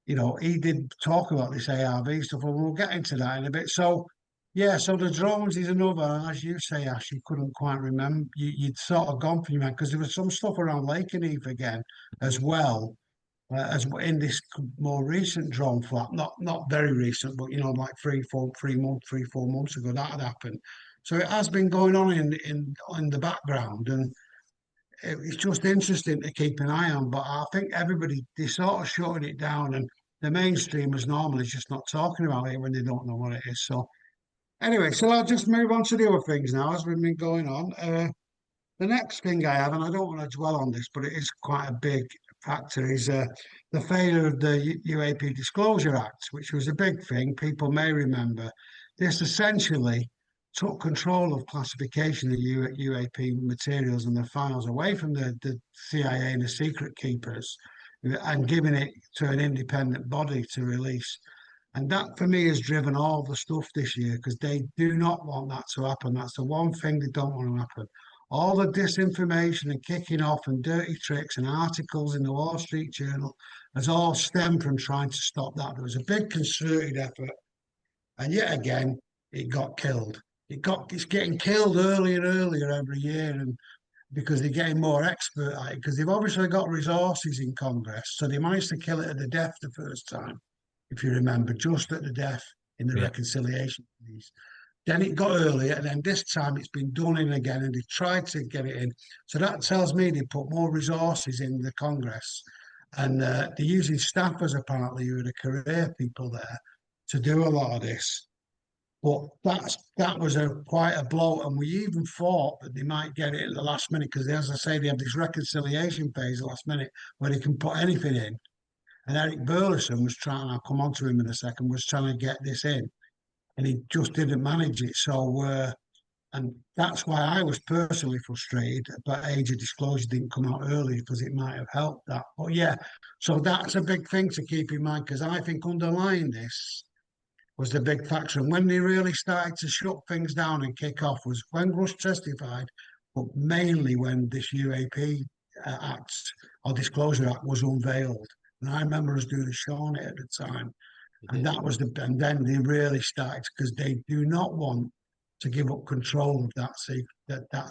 he did talk about this ARV stuff, and we'll get into that in a bit. So, yeah, so the drones is another, as you say, Ash, you couldn't quite remember. You'd sort of gone from your mind because there was some stuff around Lakenheath again as well, as in this more recent drone flap, not very recent, but like 3-4 months ago that had happened. So it has been going on in the background, and it's just interesting to keep an eye on. But I think they sort of shutting it down, and the mainstream as normal is just not talking about it when they don't know what it is. So anyway, so I'll just move on to the other things now as we've been going on. The next thing I have, and I don't want to dwell on this, but it is quite a big factor, is the failure of the UAP Disclosure Act, which was a big thing. People may remember this essentially took control of classification of UAP materials and the files away from the CIA and the secret keepers and giving it to an independent body to release. And that, for me, has driven all the stuff this year because they do not want that to happen. That's the one thing they don't want to happen. All the disinformation and kicking off and dirty tricks and articles in the Wall Street Journal has all stemmed from trying to stop that. There was a big concerted effort. And yet again, it got killed. It's getting killed earlier and earlier every year, and because they're getting more expert at it, because they've obviously got resources in Congress. So they managed to kill it at the death the first time, if you remember, just at the death in the reconciliation piece. Then it got earlier, and then this time it's been done in again, and they tried to get it in. So that tells me they put more resources in the Congress, and they're using staffers apparently who are the career people there to do a lot of this. But that was quite a blow, and we even thought that they might get it at the last minute because, as I say, they have this reconciliation phase at the last minute where they can put anything in. And Eric Burleson was trying, I'll come on to him in a second, was trying to get this in, and he just didn't manage it. So, and that's why I was personally frustrated. But age of disclosure didn't come out early because it might have helped that. But yeah, so that's a big thing to keep in mind because I think underlying this was the big factor. And when they really started to shut things down and kick off was when Rush testified, but mainly when this UAP Act or Disclosure Act was unveiled. And I remember us doing a show on it at the time. And and then they really started because they do not want to give up control of that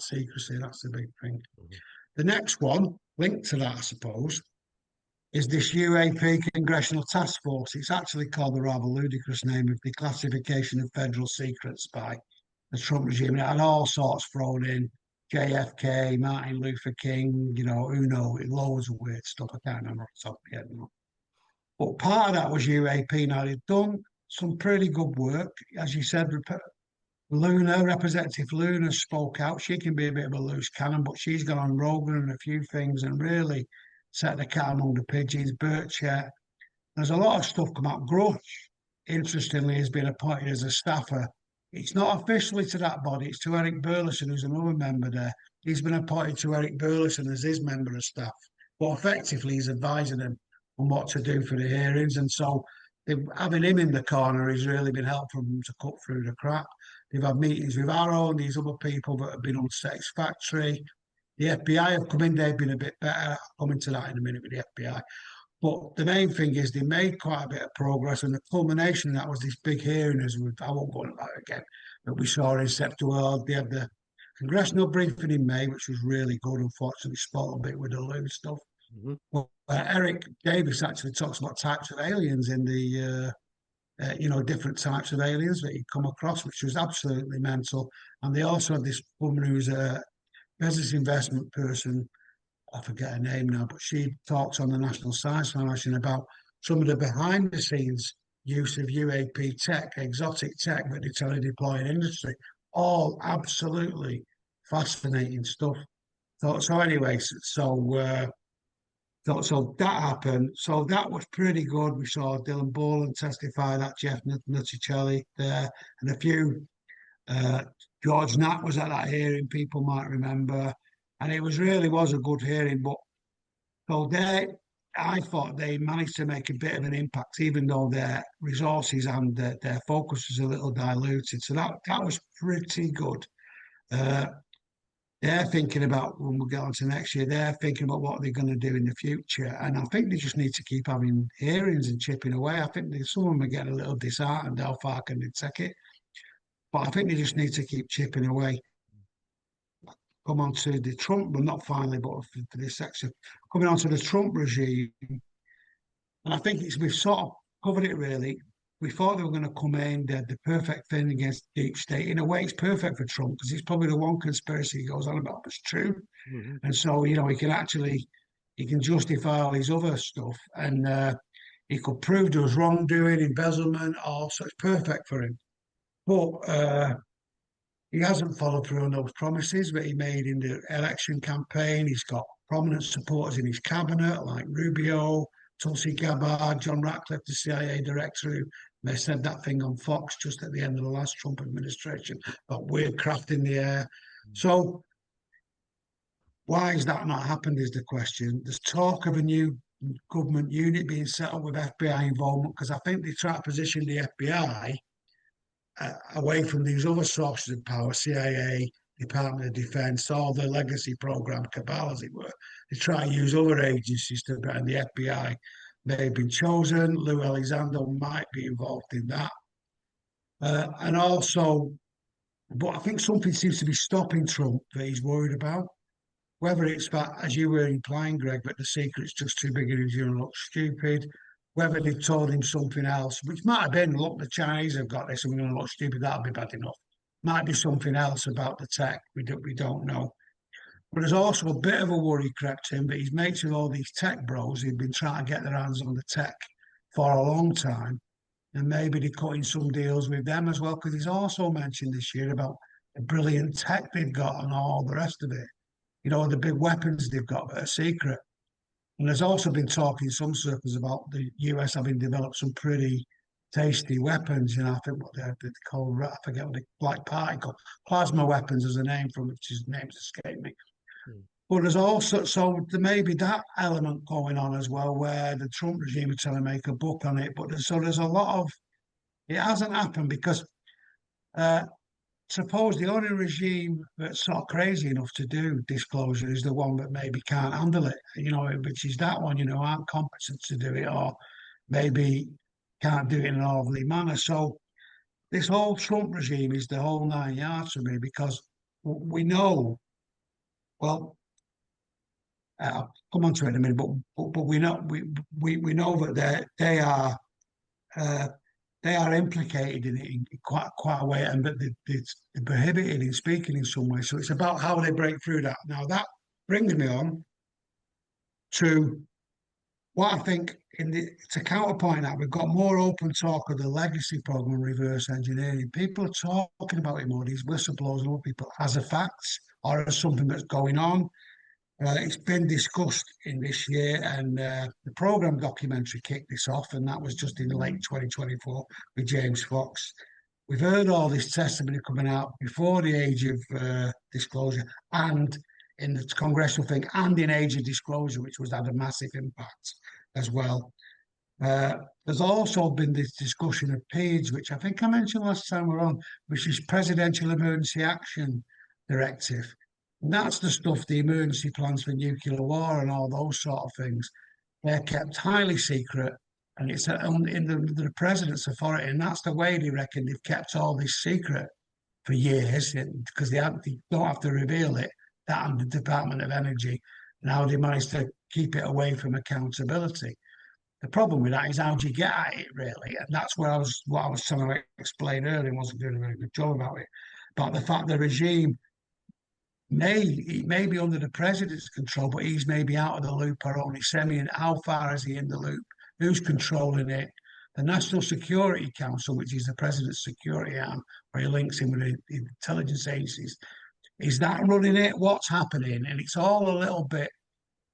secrecy. That's the big thing. Mm-hmm. The next one, linked to that, I suppose, is this UAP Congressional Task Force. It's actually called the rather ludicrous name of Declassification of Federal Secrets by the Trump regime. It had all sorts thrown in, JFK, Martin Luther King, who knows, loads of weird stuff. I can't remember off the top of my head now. But part of that was UAP. Now, they've done some pretty good work. As you said, Representative Luna spoke out. She can be a bit of a loose cannon, but she's gone on Rogan and a few things and really set the cat among the pigeons. Birchett. There's a lot of stuff come out. Grush, interestingly, has been appointed as a staffer. It's not officially to that body. It's to Eric Burleson, who's another member there. He's been appointed to Eric Burleson as his member of staff. But effectively, he's advising him on what to do for the hearings. And so having him in the corner has really been helpful for them to cut through the crap. They've had meetings with Arrow and these other people that have been unsatisfactory. The FBI have come in, they've been a bit better. I'll come into that in a minute with the FBI. But the main thing is they made quite a bit of progress, and the culmination of that was this big hearing, I won't go into that again, that we saw in September. They had the congressional briefing in May, which was really good. Unfortunately, spot a bit with the loose stuff. Mm-hmm. Well, Eric Davis actually talks about types of aliens in the, different types of aliens that he'd come across, which was absolutely mental. And they also had this woman who's a business investment person, I forget her name now, but she talks on the National Science Foundation about some of the behind the scenes use of UAP tech, exotic tech that they're trying to deploy in industry. All absolutely fascinating stuff. So anyway, So that happened. So that was pretty good. We saw Dylan Boland testify, that Jeff Nutticelli there, and a few. Uh, George Knapp was at that hearing, people might remember, and it was a good hearing. But so I thought they managed to make a bit of an impact, even though their resources and their focus was a little diluted. So that was pretty good. Uh, they're thinking about, when we get on to next year, they're thinking about what they're going to do in the future. And I think they just need to keep having hearings and chipping away. I think some of them are getting a little disheartened how far can they take it. But I think they just need to keep chipping away. Come on to the Trump, well, not finally, but for this section, coming on to the Trump regime. And I think we've sort of covered it really. We thought they were going to come in, the perfect thing against deep state. In a way, it's perfect for Trump because he's probably the one conspiracy he goes on about that's true. Mhm. And so, he can justify all his other stuff. And he could prove there was wrongdoing, embezzlement, all. So it's perfect for him. But he hasn't followed through on those promises that he made in the election campaign. He's got prominent supporters in his cabinet like Rubio, Tulsi Gabbard, John Ratcliffe, the CIA director, who they said that thing on Fox just at the end of the last Trump administration about weird craft in the air. So why has that not happened is the question. There's talk of a new government unit being set up with FBI involvement because I think they try to position the FBI away from these other sources of power, CIA, Department of Defense, all the legacy program cabal, as it were. They try to use other agencies to, and the FBI may have been chosen. Lou Elizondo might be involved in that. And also, but I think something seems to be stopping Trump that he's worried about. Whether it's that, as you were implying, Greg, that the secret's just too big and he's going to look stupid, whether they told him something else, which might have been, look, the Chinese have got this and we're going to look stupid, that'll be bad enough. Might be something else about the tech, we don't know. But there's also a bit of a worry crept in that he's mates with all these tech bros who've been trying to get their hands on the tech for a long time. And maybe they're cutting some deals with them as well, because he's also mentioned this year about the brilliant tech they've got and all the rest of it. The big weapons they've got that are secret. And there's also been talk in some circles about the US having developed some pretty tasty weapons. I think what they're called, I forget what the black particle, plasma weapons is a name from which his name's escaped me. But there's also, so there may be that element going on as well, where the Trump regime are trying to make a book on it. But there's a lot of, it hasn't happened because suppose the only regime that's sort of crazy enough to do disclosure is the one that maybe can't handle it, which is that one, aren't competent to do it or maybe can't do it in an orderly manner. So this whole Trump regime is the whole 9 yards for me because we know, well, I'll come on to it in a minute, but we know that they are implicated in it in quite a way, and that they're prohibited in speaking in some way. So it's about how they break through that. Now that brings me on to what I think to counterpoint that, we've got more open talk of the legacy program, reverse engineering. People are talking about it more, these whistleblowers and other people, as a fact or as something that's going on. It's been discussed in this year, and the program documentary kicked this off, and that was just in late 2024 with James Fox. We've heard all this testimony coming out before the age of disclosure, and in the congressional thing, and in age of disclosure, which had a massive impact as well. There's also been this discussion of PEADS, which I think I mentioned last time we're on, which is Presidential Emergency Action Directive. And that's the stuff, the emergency plans for nuclear war and all those sort of things. They're kept highly secret, and it's in the president's authority. And that's the way they reckon they've kept all this secret for years, because they don't have to reveal it. That and the Department of Energy, and how they managed to keep it away from accountability. The problem with that is how do you get at it, really? And that's what I was trying to explain earlier, and wasn't doing a very good job about it, about the fact the regime may be under the president's control, but he's maybe out of the loop or only semi. And how far is he in the loop? Who's controlling it? The National Security Council, which is the president's security arm, where he links in with the intelligence agencies, is that running it? What's happening? And it's all a little bit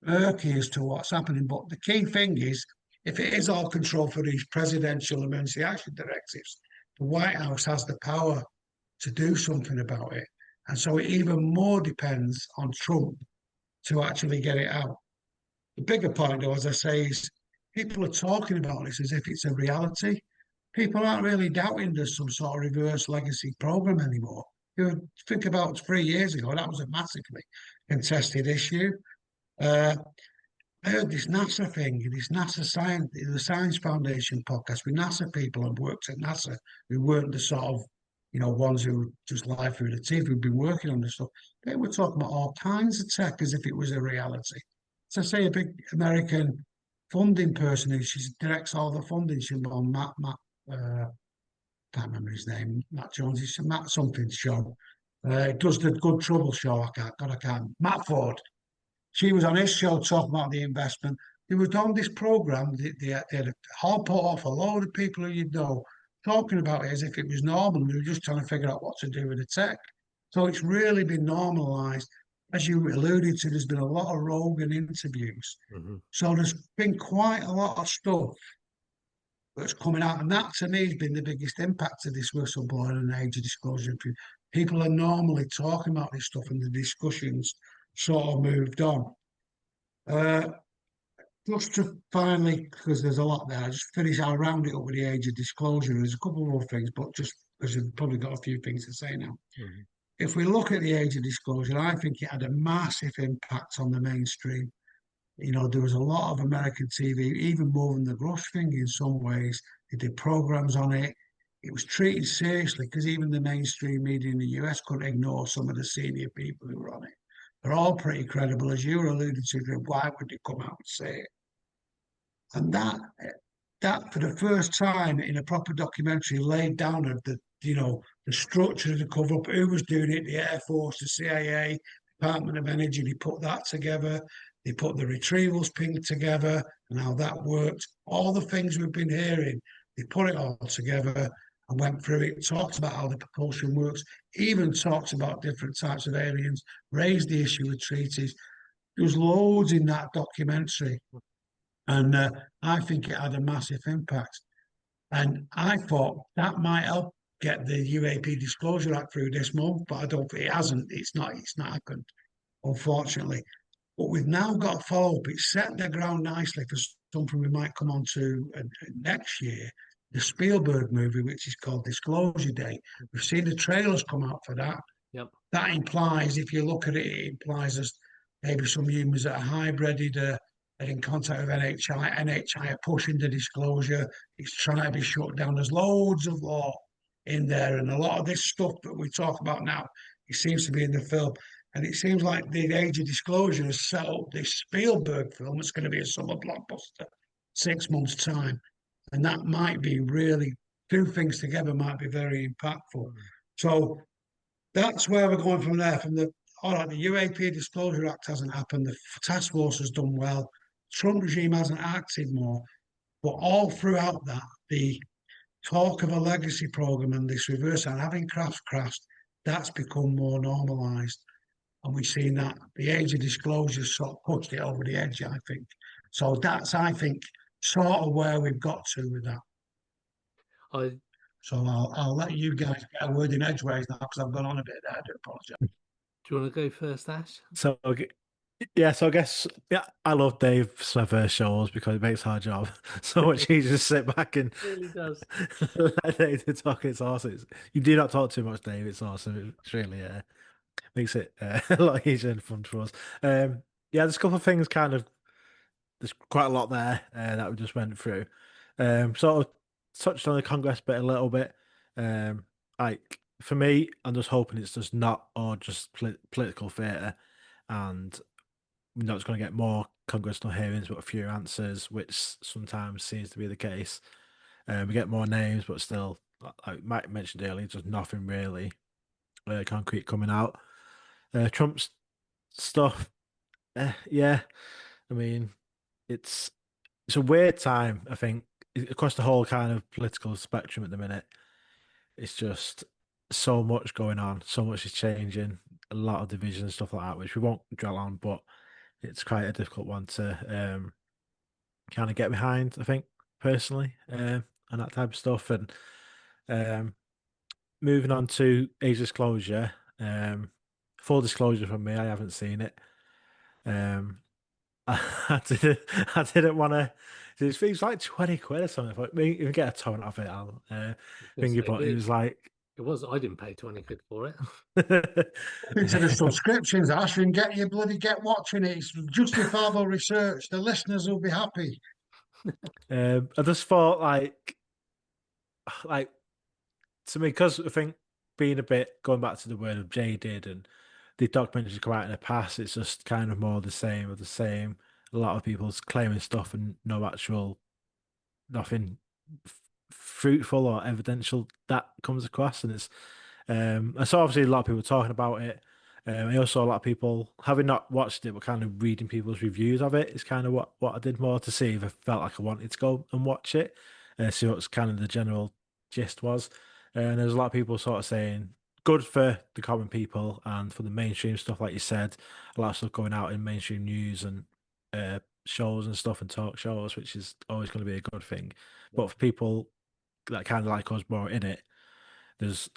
murky as to what's happening. But the key thing is, if it is all controlled for these presidential emergency action directives, the White House has the power to do something about it. And so it even more depends on Trump to actually get it out. The bigger point, though, as I say, is people are talking about this as if it's a reality. People aren't really doubting there's some sort of reverse legacy program anymore. You think about 3 years ago, that was a massively contested issue. Uh, I heard this NASA thing, this NASA science, the Science Foundation podcast with NASA people and worked at NASA who weren't the sort of, ones who just lie through the teeth who've been working on this stuff. They were talking about all kinds of tech as if it was a reality. So, say a big American funding person who she directs all the funding, she's on can't remember his name, Matt Jones, it's Matt something show. Does the Good Trouble show. I can't. Matt Ford. She was on his show talking about the investment. They was on this program. They had a whole put off a load of people who you'd know talking about it as if it was normal. They were just trying to figure out what to do with the tech. So it's really been normalised. As you alluded to, there's been a lot of Rogan interviews. So there's been quite a lot of stuff that's coming out. And that to me has been the biggest impact of this whistleblower and age of disclosure. People are normally talking about this stuff and the discussions sort of moved on. Just to finally, because there's a lot there, I'll round it up with the age of disclosure. There's a couple more things, but just because you've probably got a few things to say now. If we look at the age of disclosure, I think it had a massive impact on the mainstream. There was a lot of American TV, even more than the Grush thing in some ways. They did programs on it. It was treated seriously because even the mainstream media in the US couldn't ignore some of the senior people who were on it. They're all pretty credible, as you were alluding to. Why would they come out and say it? And that for the first time in a proper documentary laid down the structure of the cover up, who was doing it, the Air Force, the CIA, Department of Energy. They put that together. They put the retrievals ping together and how that worked. All the things we've been hearing, they put it all together and went through it, talked about how the propulsion works, even talked about different types of aliens, raised the issue of treaties. There was loads in that documentary. And I think it had a massive impact. And I thought that might help get the UAP Disclosure Act through this month, but I don't think it hasn't. It's not happened, unfortunately. But we've now got a follow-up. It's set the ground nicely for something we might come on to next year, the Spielberg movie, which is called Disclosure Day. We've seen the trailers come out for that. Yep. That implies, if you look at it, it implies there's maybe some humans that are hybrided, are in contact with NHI. NHI are pushing the disclosure. It's trying to be shut down. There's loads of law in there. And a lot of this stuff that we talk about now, it seems to be in the film. And it seems like the age of disclosure has set up this Spielberg film. It's going to be a summer blockbuster, 6 months' time. And that might be really, two things together might be very impactful. So that's where we're going from there. All right, the UAP Disclosure Act hasn't happened. The task force has done well. Trump regime hasn't acted more. But all throughout that, the talk of a legacy program and this reverse and having crashed, that's become more normalised. And we've seen that the age of disclosure sort of pushed it over the edge, I think. So that's, I think, sort of where we've got to with that. So I'll let you guys get a word in edgeways now because I've gone on a bit there. I do apologise. Do you want to go first, Ash? So I guess I love Dave Smethurst shows because it makes our job so much easier to sit back and It really does. let Dave talk. It's awesome. You do not talk too much, Dave. It's awesome. It's really makes it a lot easier and fun for us. There's a couple of things there's quite a lot there that we just went through. Sort of touched on the Congress bit a little bit. Like for me, I'm just hoping it's just not all just political theatre, and we're not just going to get more congressional hearings but fewer answers, which sometimes seems to be the case. We get more names, but still, like Mike mentioned earlier, just nothing really concrete coming out. Trump's stuff, yeah. I mean, it's a weird time, I think, across the whole kind of political spectrum at the minute. It's just so much going on, so much is changing, a lot of division and stuff like that, which we won't dwell on, but it's quite a difficult one to kind of get behind, I think, personally, and that type of stuff. And um, moving on to age disclosure, full disclosure from me, I haven't seen it. Um, I didn't want to. It's like 20 quid or something. If we can get a torrent of it, I'll Yes, bring you. But it was like, it was. I didn't pay 20 quid for it. Into the subscriptions, Ash, and get watching it. It's justifiable research. The listeners will be happy. I just thought like to me, because I think being a bit going back to the word of jaded and the documentaries come out in the past, it's just kind of more the same of the same. A lot of people's claiming stuff and no actual nothing fruitful or evidential that comes across, and it's I saw obviously a lot of people talking about it. I also saw a lot of people having not watched it, but kind of reading people's reviews of it. Is kind of what I did more to see if I felt like I wanted to go and watch it, see what's kind of the general gist was. And there's a lot of people sort of saying good for the common people and for the mainstream stuff, like you said, a lot of stuff going out in mainstream news and shows and stuff and talk shows, which is always going to be a good thing. But for people that kind of like us more in it, there's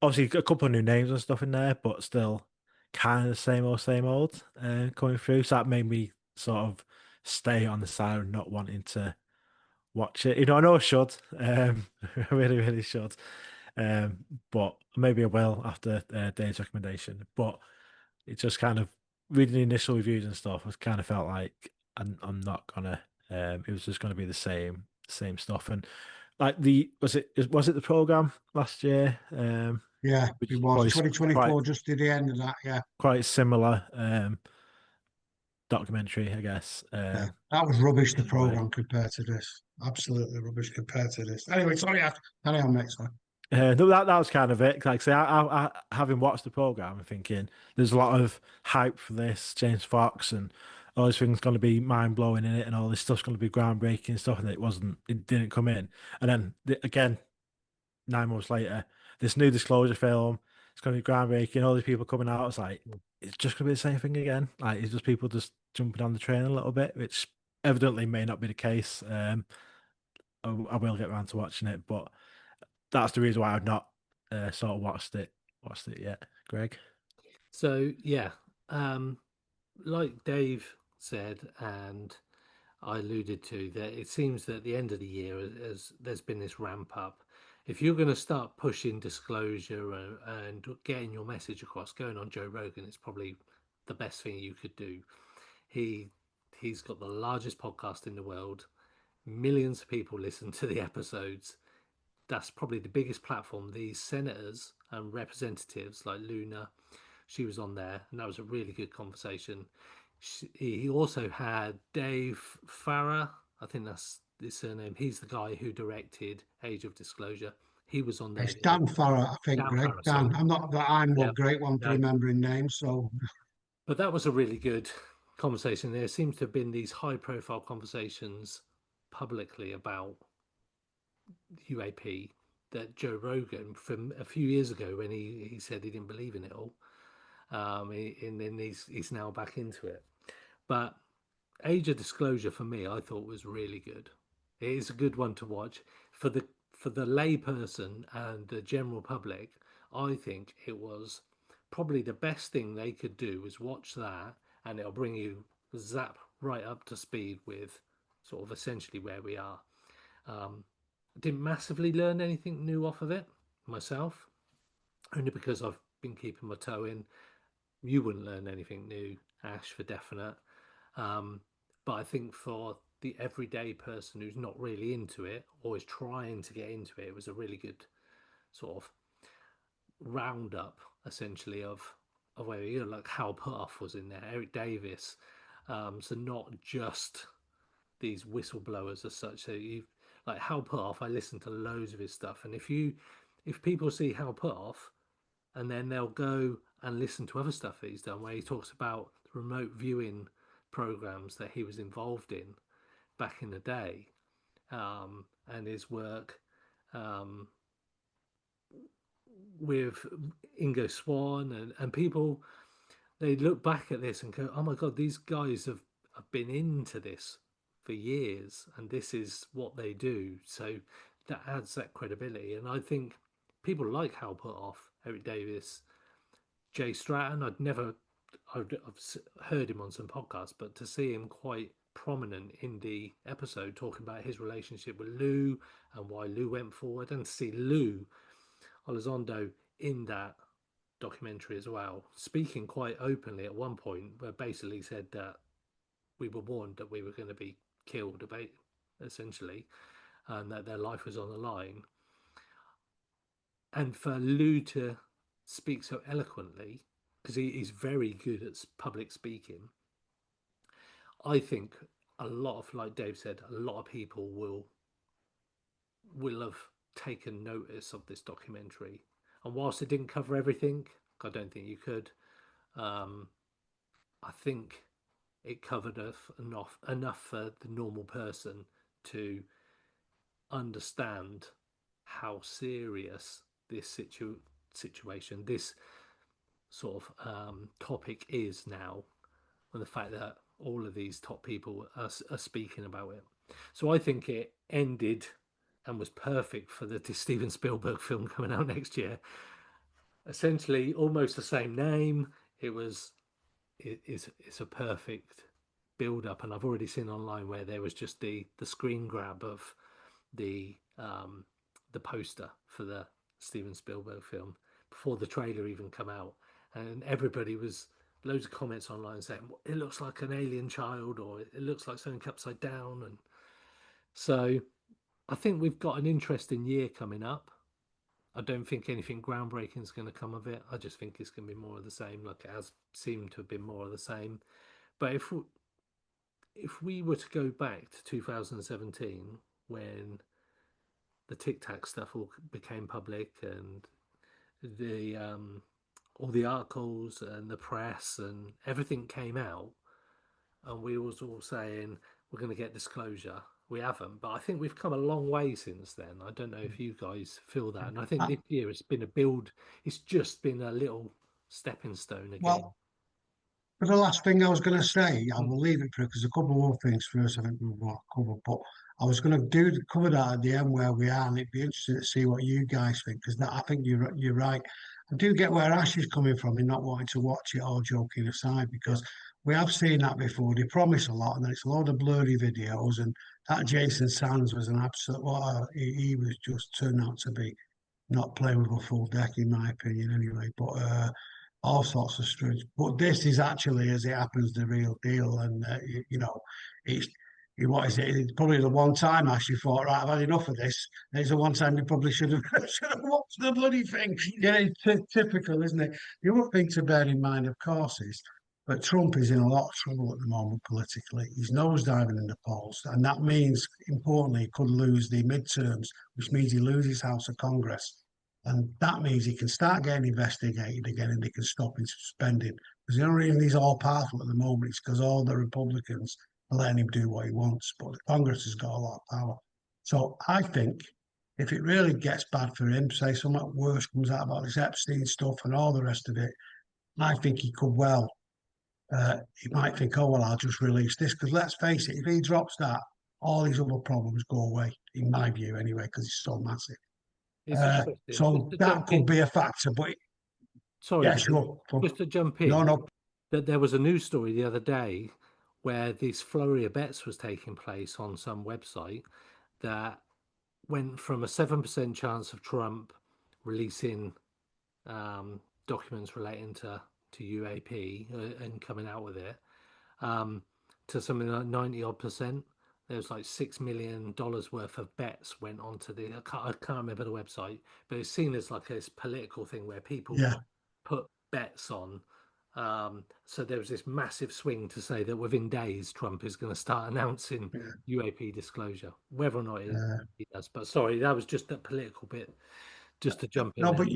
obviously a couple of new names and stuff in there, but still kind of the same old coming through. So that made me sort of stay on the side of not wanting to watch it. I know I should. I really, really should. Um, but maybe I will after Dave's recommendation. But it just kind of reading the initial reviews and stuff, I kind of felt like I'm not gonna. It was just gonna be the same stuff. And like was it the program last year? Yeah, Which it is was probably quite 2024, just to the end of that. Yeah, quite similar documentary, I guess. yeah. That was rubbish, the In a way. program, compared to this. Absolutely rubbish compared to this. Anyway, sorry, Ash. Carry on, next one. No, that was kind of it. Like I say, I having watched the program, I'm thinking there's a lot of hype for this. James Fox and all these things going to be mind blowing in it, and all this stuff's going to be groundbreaking and stuff. And it wasn't. It didn't come in. And then again, 9 months later, this new disclosure film. It's going to be groundbreaking. All these people coming out. It's like it's just going to be the same thing again. Like it's just people just jumping on the train a little bit, which evidently may not be the case. I will get around to watching it, but that's the reason why I've not sort of watched it yet. Greg. So yeah, like Dave said, and I alluded to, that it seems that at the end of the year, as there's been this ramp up. If you're going to start pushing disclosure and getting your message across, going on Joe Rogan is probably the best thing you could do. He's got the largest podcast in the world. Millions of people listen to the episodes. That's probably the biggest platform. These senators and representatives like Luna, she was on there, and that was a really good conversation. He also had Dave Farah, I think that's his surname. He's the guy who directed Age of Disclosure. He was on there. It's Dan Farrer, I think, Dan Greg. Farah, sorry. Dan. I'm not that I'm Yeah, a great one for no. remembering names, so But that was a really good conversation. There seems to have been these high profile conversations publicly about UAP that Joe Rogan, from a few years ago when he said he didn't believe in it all, and then he's now back into it. But Age of Disclosure for me, I thought was really good. It is a good one to watch for the lay person and the general public. I think it was probably the best thing they could do was watch that, and it'll bring you zap right up to speed with sort of essentially where we are. Um, didn't massively learn anything new off of it myself, only because I've been keeping my toe in. You wouldn't learn anything new, Ash, for definite. Um, but I think for the everyday person who's not really into it or is trying to get into it, it was a really good sort of roundup, essentially, of where like Hal Puthoff was in there, Eric Davis. So not just these whistleblowers as such. So you like Hal Puthoff. I listened to loads of his stuff, and if people see Hal Puthoff, and then they'll go and listen to other stuff that he's done, where he talks about remote viewing programs that he was involved in back in the day, and his work um, with Ingo Swann and people. they look back at this and go, "Oh my God, these guys have been into this for years, and this is what they do." So that adds that credibility, and I think people like Hal Puthoff, Eric Davis, Jay Stratton. I've heard him on some podcasts, but to see him quite prominent in the episode talking about his relationship with Lou and why Lou went forward, and to see Lou Elizondo in that documentary as well, speaking quite openly at one point, where basically said that we were warned that we were going to be killed, essentially, and that their life was on the line. And for Lou to speak so eloquently, because he's very good at public speaking, I think a lot of, like Dave said, a lot of people will have taken notice of this documentary. And whilst it didn't cover everything, I don't think you could. I think it covered enough for the normal person to understand how serious this situation, this sort of topic is now, and the fact that all of these top people are speaking about it. So I think it ended and was perfect for the Steven Spielberg film coming out next year. Essentially, almost the same name. It's a perfect build up, and I've already seen online where there was just the screen grab of the poster for the Steven Spielberg film before the trailer even come out, and everybody was loads of comments online saying it looks like an alien child, or it looks like something upside down. And so I think we've got an interesting year coming up. I don't think anything groundbreaking is going to come of it. I just think it's going to be more of the same, like it has seemed to have been more of the same. But if we were to go back to 2017, when the Tic Tac stuff all became public, and the all the articles and the press and everything came out, and we was all saying we're going to get disclosure. We haven't, but I think we've come a long way since then. I don't know if you guys feel that, and I think this year it's been a build. It's just been a little stepping stone again. Well, for the last thing I was going to say, I will leave it for because a couple more things first. I think we want to cover, but I was going to cover that at the end where we are, and it'd be interesting to see what you guys think because I think you're right. I do get where Ash is coming from in not wanting to watch it, all joking aside, because we have seen that before. They promise a lot, and then it's a load of blurry videos. And that Jason Sands was an absolute. Well, he was just turned out to be not playing with a full deck, in my opinion, anyway. But all sorts of strange. But this is actually, as it happens, the real deal. And it's what is it? It's probably the one time I actually thought, right, I've had enough of this. It's the one time you probably should have watched the bloody thing. Yeah, it's typical, isn't it? The other thing to bear in mind, of course, is that Trump is in a lot of trouble at the moment politically. He's nosediving in the polls, and that means, importantly, he could lose the midterms, which means he loses House of Congress. And that means he can start getting investigated again and they can stop him suspending. Because the only reason he's all powerful at the moment is because all the Republicans are letting him do what he wants. But the Congress has got a lot of power. So I think if it really gets bad for him, say something worse comes out about this Epstein stuff and all the rest of it, I think he could he might think, oh, well, I'll just release this. Because let's face it, if he drops that, all these other problems go away, in my view anyway, because it's so massive. So that could be a factor, but sorry, yeah, sure. Just to jump in, no. That there was a news story the other day where this flurry of bets was taking place on some website that went from a 7% chance of Trump releasing documents relating to UAP and coming out with it to something like 90% odd. There's like $6 million worth of bets went onto I can't remember the website, but it's seen as like this political thing where people put bets on. So there was this massive swing to say that within days Trump is going to start announcing UAP disclosure, whether or not he does. But sorry, that was just that political bit, just to jump in. No, but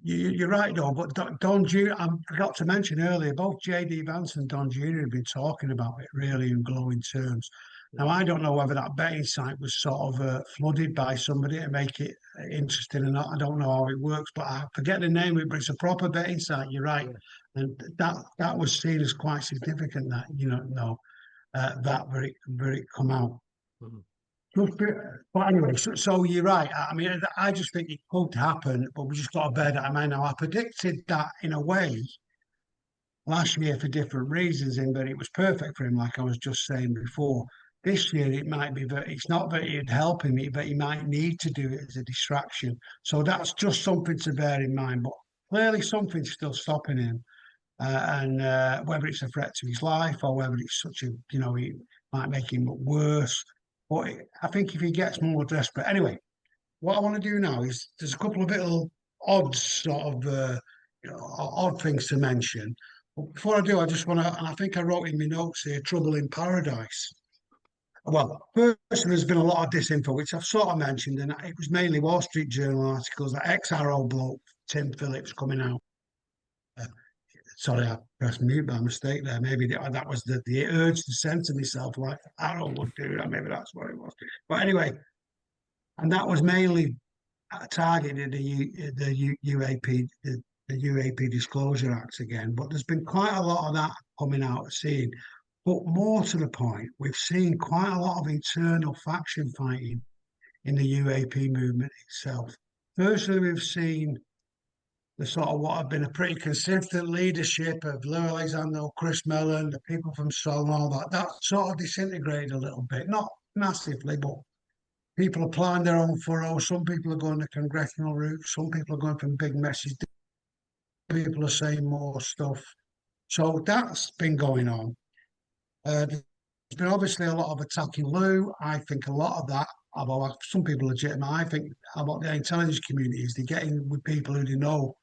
you're right, Don. But Don Jr., I forgot to mention earlier, both J.D. Vance and Don Jr. have been talking about it really in glowing terms. Now, I don't know whether that betting site was sort of flooded by somebody to make it interesting or not. I don't know how it works, but I forget the name of it, but it's a proper betting site. You're right. Yeah. And that was seen as quite significant that, that where it come out. Mhm. But anyway, so you're right. I mean, I just think it could happen, but we just got to bear that in mind. Now, I predicted that in a way last year for different reasons, in that it was perfect for him, like I was just saying before. This year, it might be that it's not that it'd help him, but he might need to do it as a distraction. So that's just something to bear in mind. But clearly, something's still stopping him. And whether it's a threat to his life or whether it's such a, it might make him look worse. But I think if he gets more desperate, anyway, what I want to do now is there's a couple of little odd sort of odd things to mention. But before I do, I just want to, and I think I wrote in my notes here, trouble in paradise. Well, first, there's been a lot of disinfo, which I've sort of mentioned, and it was mainly Wall Street Journal articles, that XRO bloke, Tim Phillips, coming out. Sorry, I pressed mute by mistake there. Maybe that was the urge to censor myself, like Arrow would do that. Maybe that's what it was. But anyway, and that was mainly targeted the UAP, the UAP Disclosure Act again. But there's been quite a lot of that coming out of scene. But more to the point, we've seen quite a lot of internal faction fighting in the UAP movement itself. Firstly, we've seen the sort of what have been a pretty consistent leadership of Lou Alexander, Chris Mellon, the people from Sol and all that. That sort of disintegrated a little bit, not massively, but people are applying their own furrows. Some people are going the congressional route. Some people are going from big messages. People are saying more stuff. So that's been going on. There's been obviously a lot of attacking Lou. I think a lot of that, although some people are legitimate, I think about the intelligence communities, they're getting with people who they know.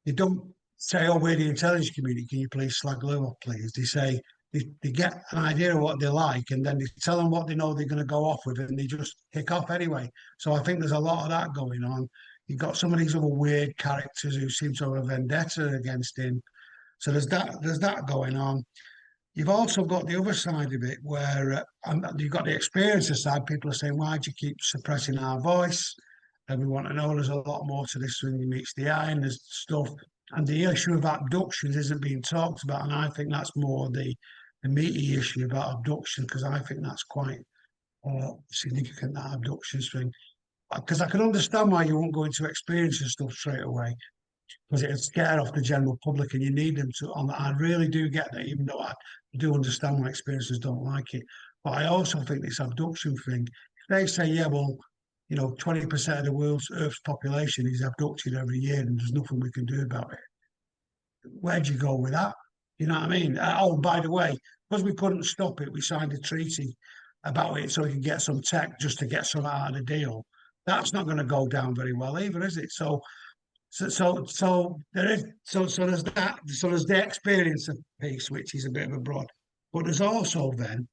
They don't say, "Oh, we're the intelligence community. Can you please slag Lou off, please?" They say they get an idea of what they like, and then they tell them what they know they're going to go off with, and they just kick off anyway. So I think there's a lot of that going on. You've got some of these other weird characters who seem to have a vendetta against him. So there's that going on. You've also got the other side of it where you've got the experiencer side. People are saying, "Why do you keep suppressing our voice?" And we want to know there's a lot more to this than meets the eye, and there's stuff. And the issue of abductions isn't being talked about. And I think that's more the meaty issue about abduction, because I think that's quite significant, that abductions thing. Because I can understand why you won't go into experiencer stuff straight away, because it'd scare off the general public and you need them to. I really do get that, even though I do understand why experiencers don't like it. But I also think this abduction thing, if they say, yeah, well, 20% of the world's Earth's population is abducted every year and there's nothing we can do about it. Where'd you go with that? You know what I mean? Oh, by the way, because we couldn't stop it, we signed a treaty about it so we could get some tech just to get some out of the deal. That's not going to go down very well either, is it? So there's that. So there's the experience of piece, which is a bit of a broad. But there's also then,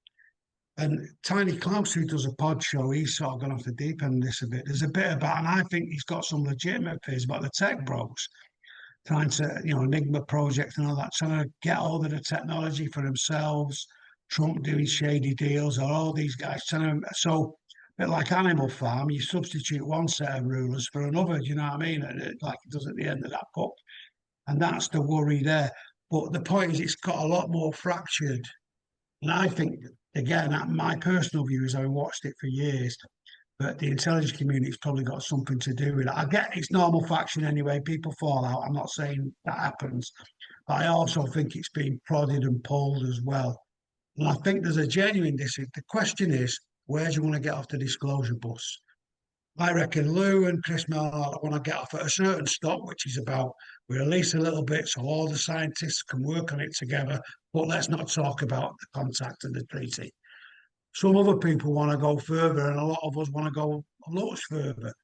and Tiny Klaus, who does a pod show, he's sort of gone off the deep end of this a bit. There's a bit about, and I think he's got some legitimate fears about the tech bros trying to, Enigma project and all that, trying to get hold of the technology for themselves. Trump doing shady deals, or all these guys trying to. So, a bit like Animal Farm, you substitute one set of rulers for another. Do you know what I mean? Like it does at the end of that book, and that's the worry there. But the point is, it's got a lot more fractured, and I think. Again, my personal view is, having watched it for years, but the intelligence community's probably got something to do with it. I get it's normal faction anyway, people fall out. I'm not saying that happens, but I also think it's been prodded and pulled as well. And I think there's a genuine district. The question is, where do you want to get off the disclosure bus? I reckon Lou and Chris Mellon want to get off at a certain stop, which is about we release a little bit so all the scientists can work on it together, but let's not talk about the contact and the treaty. Some other people want to go further, and a lot of us want to go lots further.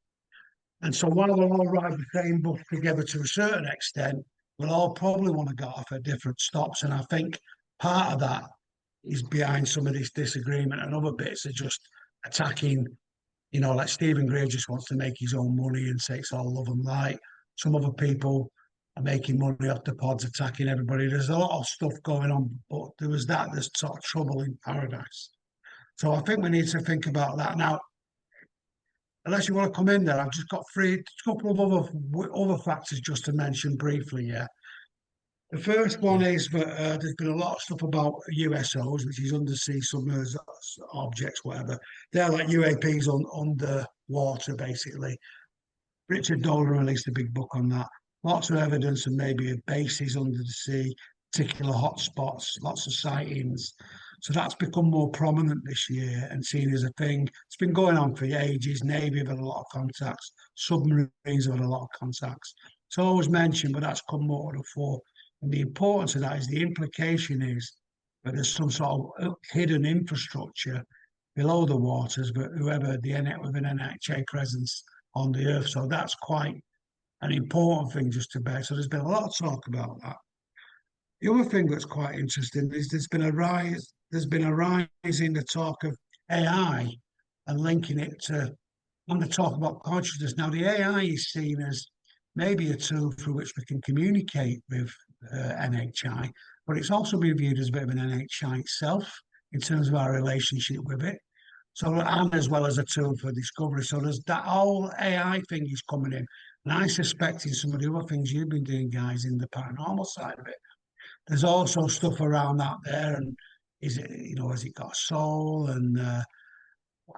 And so while we'll all ride the same bus together to a certain extent, we'll all probably want to get off at different stops. And I think part of that is behind some of this disagreement, and other bits are just attacking. Like Stephen Gray just wants to make his own money and say it's all love and light. some other people are making money off the pods, attacking everybody. There's a lot of stuff going on, but there's sort of trouble in paradise. So I think we need to think about that now. Unless you want to come in there, I've just got a couple of other factors just to mention briefly. Yeah, the first one is that there's been a lot of stuff about USOs, which is undersea submerged objects, whatever. They're like UAPs underwater, basically. Richard Dolan released a big book on that. Lots of evidence of maybe bases under the sea, particular hotspots, lots of sightings. So that's become more prominent this year and seen as a thing. It's been going on for ages. Navy have had a lot of contacts. Submarines have had a lot of contacts. It's always mentioned, but that's come more to the fore. And the importance of that is the implication is that there's some sort of hidden infrastructure below the waters, but whoever with an NHA presence on the earth. So that's quite an important thing just to bear. So there's been a lot of talk about that. The other thing that's quite interesting is there's been a rise in the talk of AI and linking it to when they talk about consciousness. Now the AI is seen as maybe a tool through which we can communicate with NHI, but it's also been viewed as a bit of an NHI itself in terms of our relationship with it. So, and as well as a tool for discovery. So there's that whole AI thing is coming in. And I suspect in some of the other things you've been doing, guys, in the paranormal side of it, there's also stuff around that there. And is it, has it got a soul? And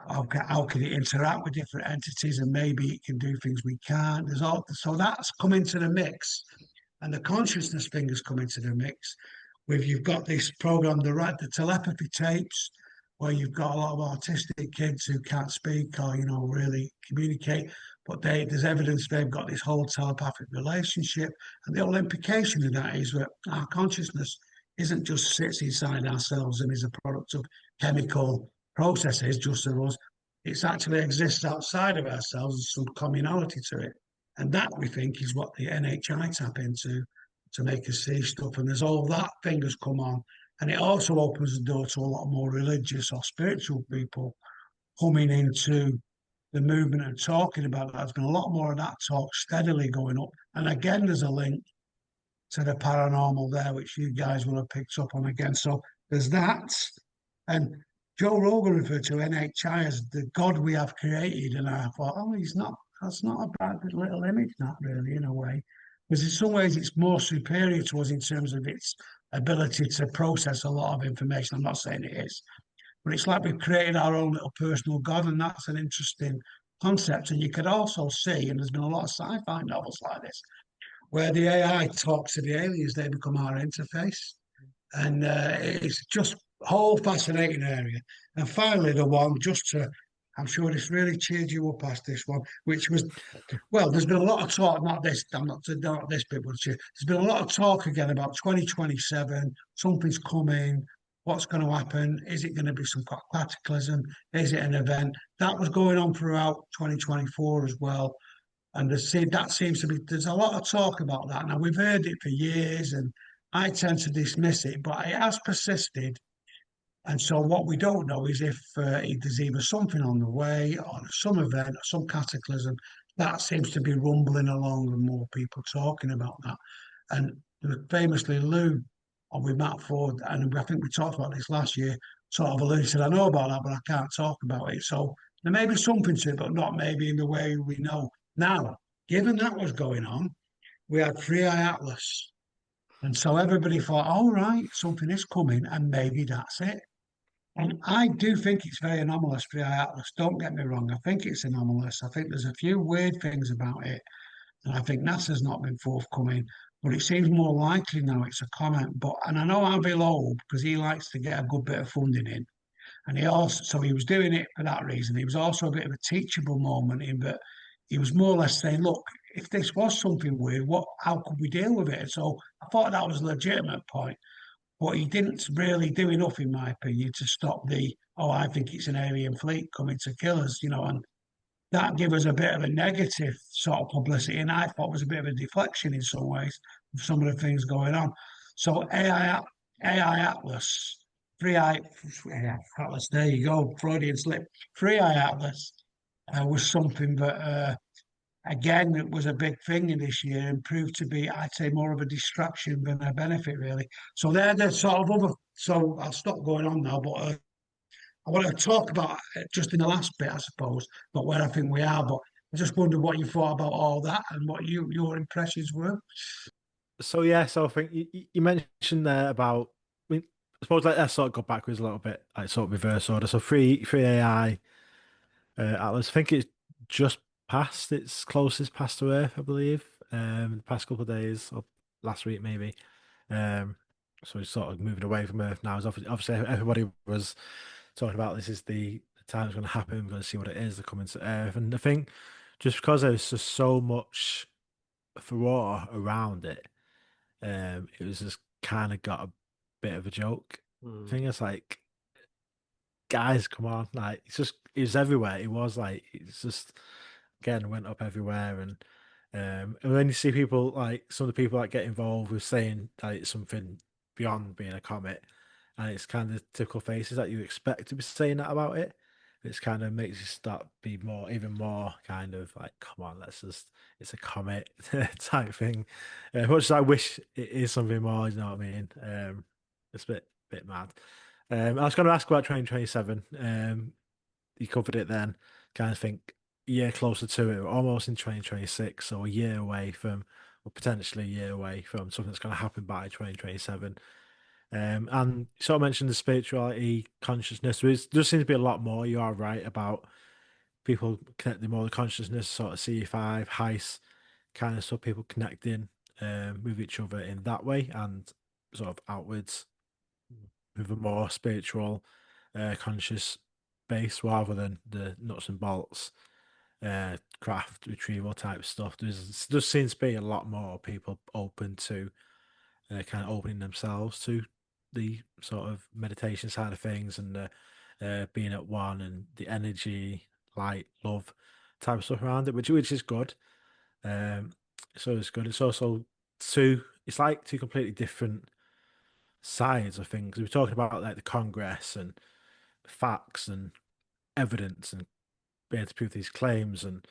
how can it interact with different entities? And maybe it can do things we can't. So that's come into the mix. And the consciousness thing has come into the mix. You've got this program, the telepathy tapes, where you've got a lot of autistic kids who can't speak or, really communicate, but there's evidence they've got this whole telepathic relationship. And the whole implication of that is that our consciousness isn't just sits inside ourselves and is a product of chemical processes just as us. It actually exists outside of ourselves, there's some communality to it. And that, we think, is what the NHI tap into to make us see stuff. And there's all that thing has come on. And it also opens the door to a lot more religious or spiritual people coming into the movement and talking about that. There's been a lot more of that talk steadily going up. And again, there's a link to the paranormal there, which you guys will have picked up on again. So there's that. And Joe Rogan referred to NHI as the God we have created. And I thought, that's not a bad little image, not really, in a way. Because in some ways it's more superior to us in terms of its ability to process a lot of information. I'm not saying it is, but it's like we've created our own little personal God, and that's an interesting concept. And you could also see, and there's been a lot of sci-fi novels like this, where the AI talks to the aliens, they become our interface. And it's just a whole fascinating area. And finally, the one, I'm sure this really cheered you up past this one, which was, well, there's been a lot of talk, not this bit, but there's been a lot of talk again about 2027, something's coming, what's going to happen, is it going to be some cataclysm, is it an event? That was going on throughout 2024 as well. And that seems to be, there's a lot of talk about that. Now, we've heard it for years, and I tend to dismiss it, but it has persisted. And so what we don't know is if there's either something on the way or some event or some cataclysm that seems to be rumbling along and more people talking about that. And famously, Lou, with Matt Ford, and I think we talked about this last year, sort of alluded, said, I know about that, but I can't talk about it. So there may be something to it, but not maybe in the way we know. Now, given that was going on, we had Free Eye Atlas. And so everybody thought, all right, something is coming, and maybe that's it. And I do think it's very anomalous, Free Eye Atlas. Don't get me wrong. I think it's anomalous. I think there's a few weird things about it. And I think NASA's not been forthcoming. But it seems more likely now it's a comment. And I know Avi Loeb, because he likes to get a good bit of funding in. And he was doing it for that reason. He was also a bit of a teachable moment in that he was more or less saying, look, if this was something weird, how could we deal with it? So I thought that was a legitimate point. But he didn't really do enough, in my opinion, to stop I think it's an alien fleet coming to kill us, and that gave us a bit of a negative sort of publicity, and I thought was a bit of a deflection in some ways of some of the things going on. So AI Atlas, Free Eye Atlas, there you go, Freudian slip. Free Eye Atlas was something that again, it was a big thing in this year and proved to be, I'd say, more of a distraction than a benefit, really. So they're the sort of other. So I'll stop going on now, but I want to talk about just in the last bit, I suppose, but where I think we are. But I just wondered what you thought about all that and what your impressions were. So yeah, so I think you mentioned there about. I mean, I suppose let's sort of go backwards a little bit, like sort of reverse order. So free AI Atlas. I think it's just passed its closest pass to Earth, I believe, the past couple of days or last week maybe. So it's sort of moving away from Earth now. As obviously everybody was talking about this is the time it's going to happen. We're going to see what it is. They're coming to Earth, and I think just because there's just so much furore around it, it was just kind of got a bit of a joke. I think it's like, guys, come on, like it was everywhere. It was like it's just again went up everywhere, and then you see people like some of the people that get involved with saying that it's something beyond being a comet, and it's kind of typical faces that you expect to be saying that about it. It's kind of makes you start be even more kind of like, come on, it's a comet type thing. Much as I wish it is something more, you know what I mean? It's a bit mad. I was going to ask about 2027. You covered it then. Kind of think a year closer to it, we're almost in 2026, so a year away from, or potentially a year away from something that's going to happen by 2027. And you sort of mentioned the spirituality, consciousness. There seems to be a lot more. You are right about people connecting more the consciousness, sort of CE5, heist kind of stuff, people connecting with each other in that way and sort of outwards with a more spiritual, conscious base rather than the nuts and bolts craft retrieval type stuff. There seems to be a lot more people open to kind of opening themselves to the sort of meditation side of things and being at one and the energy, light, love type of stuff around it, which is good. So it's good. It's also it's like two completely different sides of things. We were talking about like the Congress and facts and evidence and being able to prove these claims and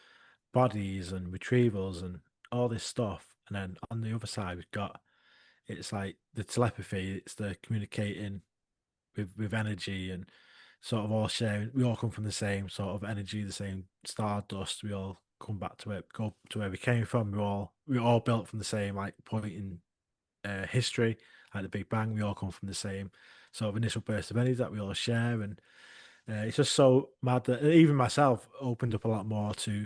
bodies and retrievals and all this stuff. And then on the other side, we've got it's like the telepathy, it's the communicating with energy and sort of all sharing. We all come from the same sort of energy, the same stardust. We all come back to it, go to where we came from. We're all built from the same like point in history, like the Big Bang. We all come from the same sort of initial burst of energy that we all share, and it's just so mad that even myself opened up a lot more to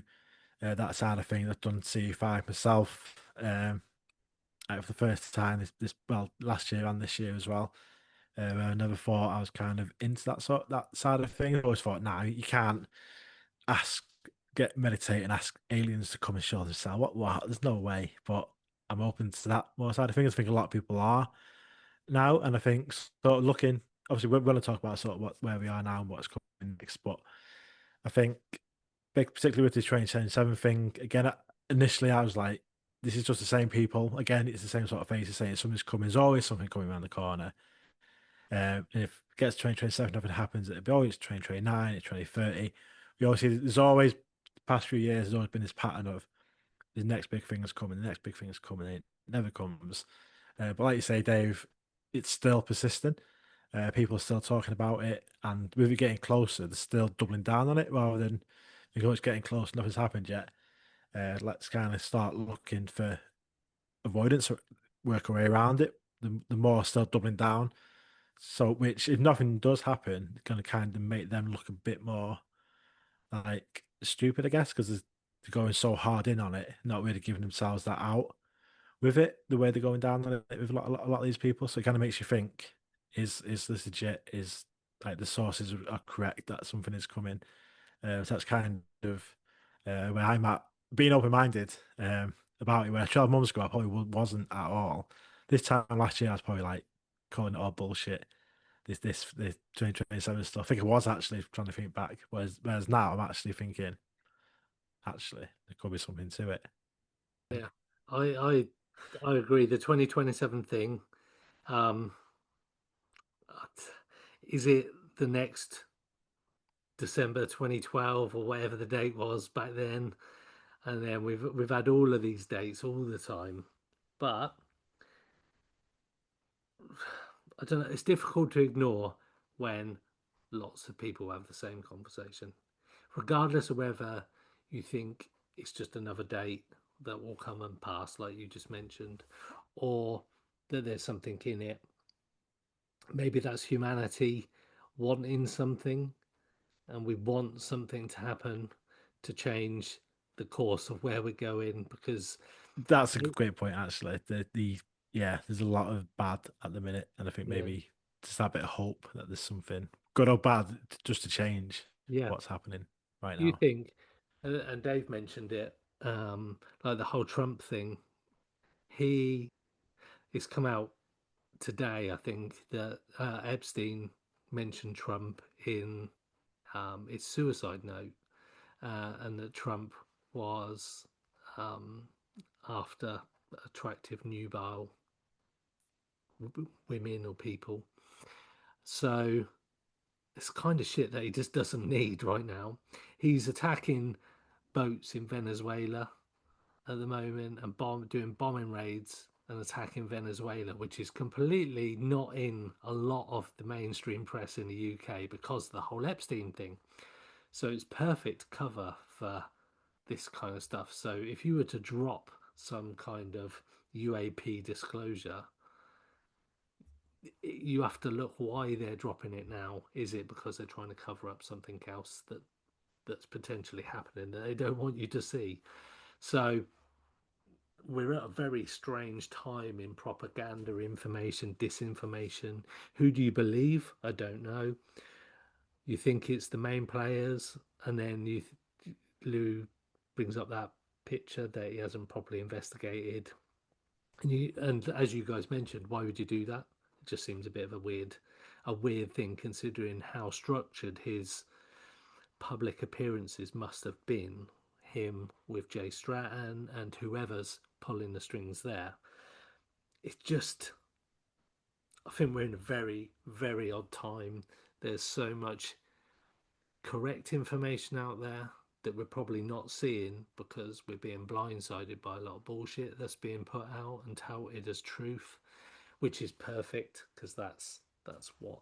that side of things. I've done CE5 myself for the first time this well last year and this year as well. I never thought I was kind of into that side of things. I always thought, nah, you can't meditate and ask aliens to come and show themselves. What? There's no way. But I'm open to that more side of things. I think a lot of people are now, and I think sort of looking. Obviously, we're going to talk about sort of where we are now and what's coming next. But I think, particularly with this 2027 thing, again, initially I was like, this is just the same people. Again, it's the same sort of faces saying something's coming. There's always something coming around the corner. And if it gets 2027, nothing happens, it'll be always 2029, it's 2030. We always see there's always, the past few years, there's always been this pattern of the next big thing is coming, the next big thing is coming, and it never comes. But like you say, Dave, it's still persistent. People are still talking about it, and with it getting closer, they're still doubling down on it rather than because it's getting close, nothing's happened yet. Let's kind of start looking for avoidance, or work our way around it. The more still doubling down. So, which if nothing does happen, it's going to kind of make them look a bit more like stupid, I guess, because they're going so hard in on it, not really giving themselves that out with it, the way they're going down on it with a lot of these people. So it kind of makes you think: is this legit? Is like the sources are correct that something is coming? So that's kind of where I'm at, being open minded about it. Where 12 months ago, I probably wasn't at all. This time last year, I was probably like calling it all bullshit. This 2027 stuff. I think it was actually trying to think back. Whereas now I'm actually thinking, actually, there could be something to it. Yeah, I agree. The 2027 thing, um, is it the next December 2012 or whatever the date was back then? and then we've had all of these dates all the time, but I don't know. It's difficult to ignore when lots of people have the same conversation, regardless of whether you think it's just another date that will come and pass, like you just mentioned, or that there's something in it. Maybe that's humanity wanting something, and we want something to happen to change the course of where we're going, because That's a great point, actually. Yeah, there's a lot of bad at the minute, and I think yeah, maybe just that bit of hope that there's something good or bad just to change yeah. what's happening right Do you now. think, and Dave mentioned it, like the whole Trump thing, he it's come out today, I think, that Epstein mentioned Trump in its suicide note, and that Trump was after attractive nubile women or people. So it's kind of shit that he just doesn't need right now. He's attacking boats in Venezuela at the moment and doing bombing raids and attacking Venezuela, which is completely not in a lot of the mainstream press in the UK because of the whole Epstein thing. So it's perfect cover for this kind of stuff. So if you were to drop some kind of UAP disclosure, you have to look why they're dropping it now. Is it because they're trying to cover up something else that's potentially happening that they don't want you to see? So we're at a very strange time in propaganda, information, disinformation. Who do you believe? I don't know. You think it's the main players, and then Lou brings up that picture that he hasn't properly investigated. And as you guys mentioned, why would you do that? It just seems a bit of a weird thing, considering how structured his public appearances must have been. Him with Jay Stratton and whoever's pulling the strings there. It's just, I think we're in a very, very odd time. There's so much correct information out there that we're probably not seeing because we're being blindsided by a lot of bullshit that's being put out and touted as truth, which is perfect because that's what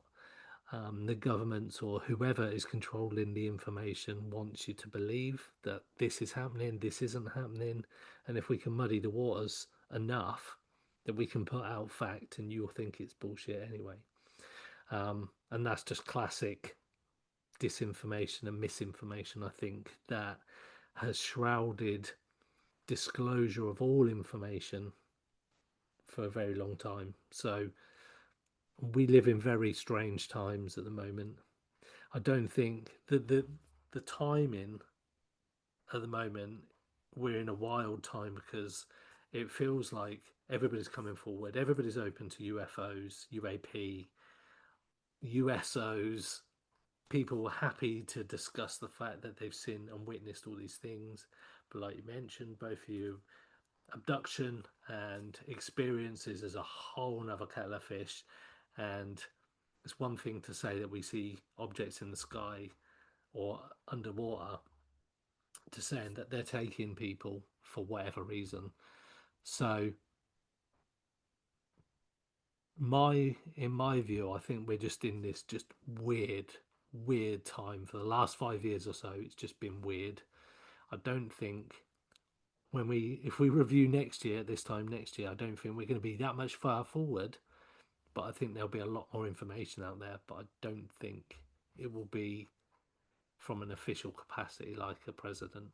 the government or whoever is controlling the information wants you to believe, that this is happening, this isn't happening. And if we can muddy the waters enough, that we can put out fact and you'll think it's bullshit anyway. And that's just classic disinformation and misinformation, I think, that has shrouded disclosure of all information for a very long time. So we live in very strange times at the moment. I don't think that the timing at the moment, we're in a wild time because it feels like everybody's coming forward, everybody's open to UFOs, UAP, USOs. People were happy to discuss the fact that they've seen and witnessed all these things. But like you mentioned, both of you, abduction and experiences is a whole nother kettle of fish. And it's one thing to say that we see objects in the sky or underwater, to saying that they're taking people for whatever reason. So in my view, I think we're just in this just weird time. For the last 5 years or so, it's just been weird. I don't think if we review next year, this time next year, I don't think we're going to be that much far forward, but I think there'll be a lot more information out there, but I don't think it will be from an official capacity like a president.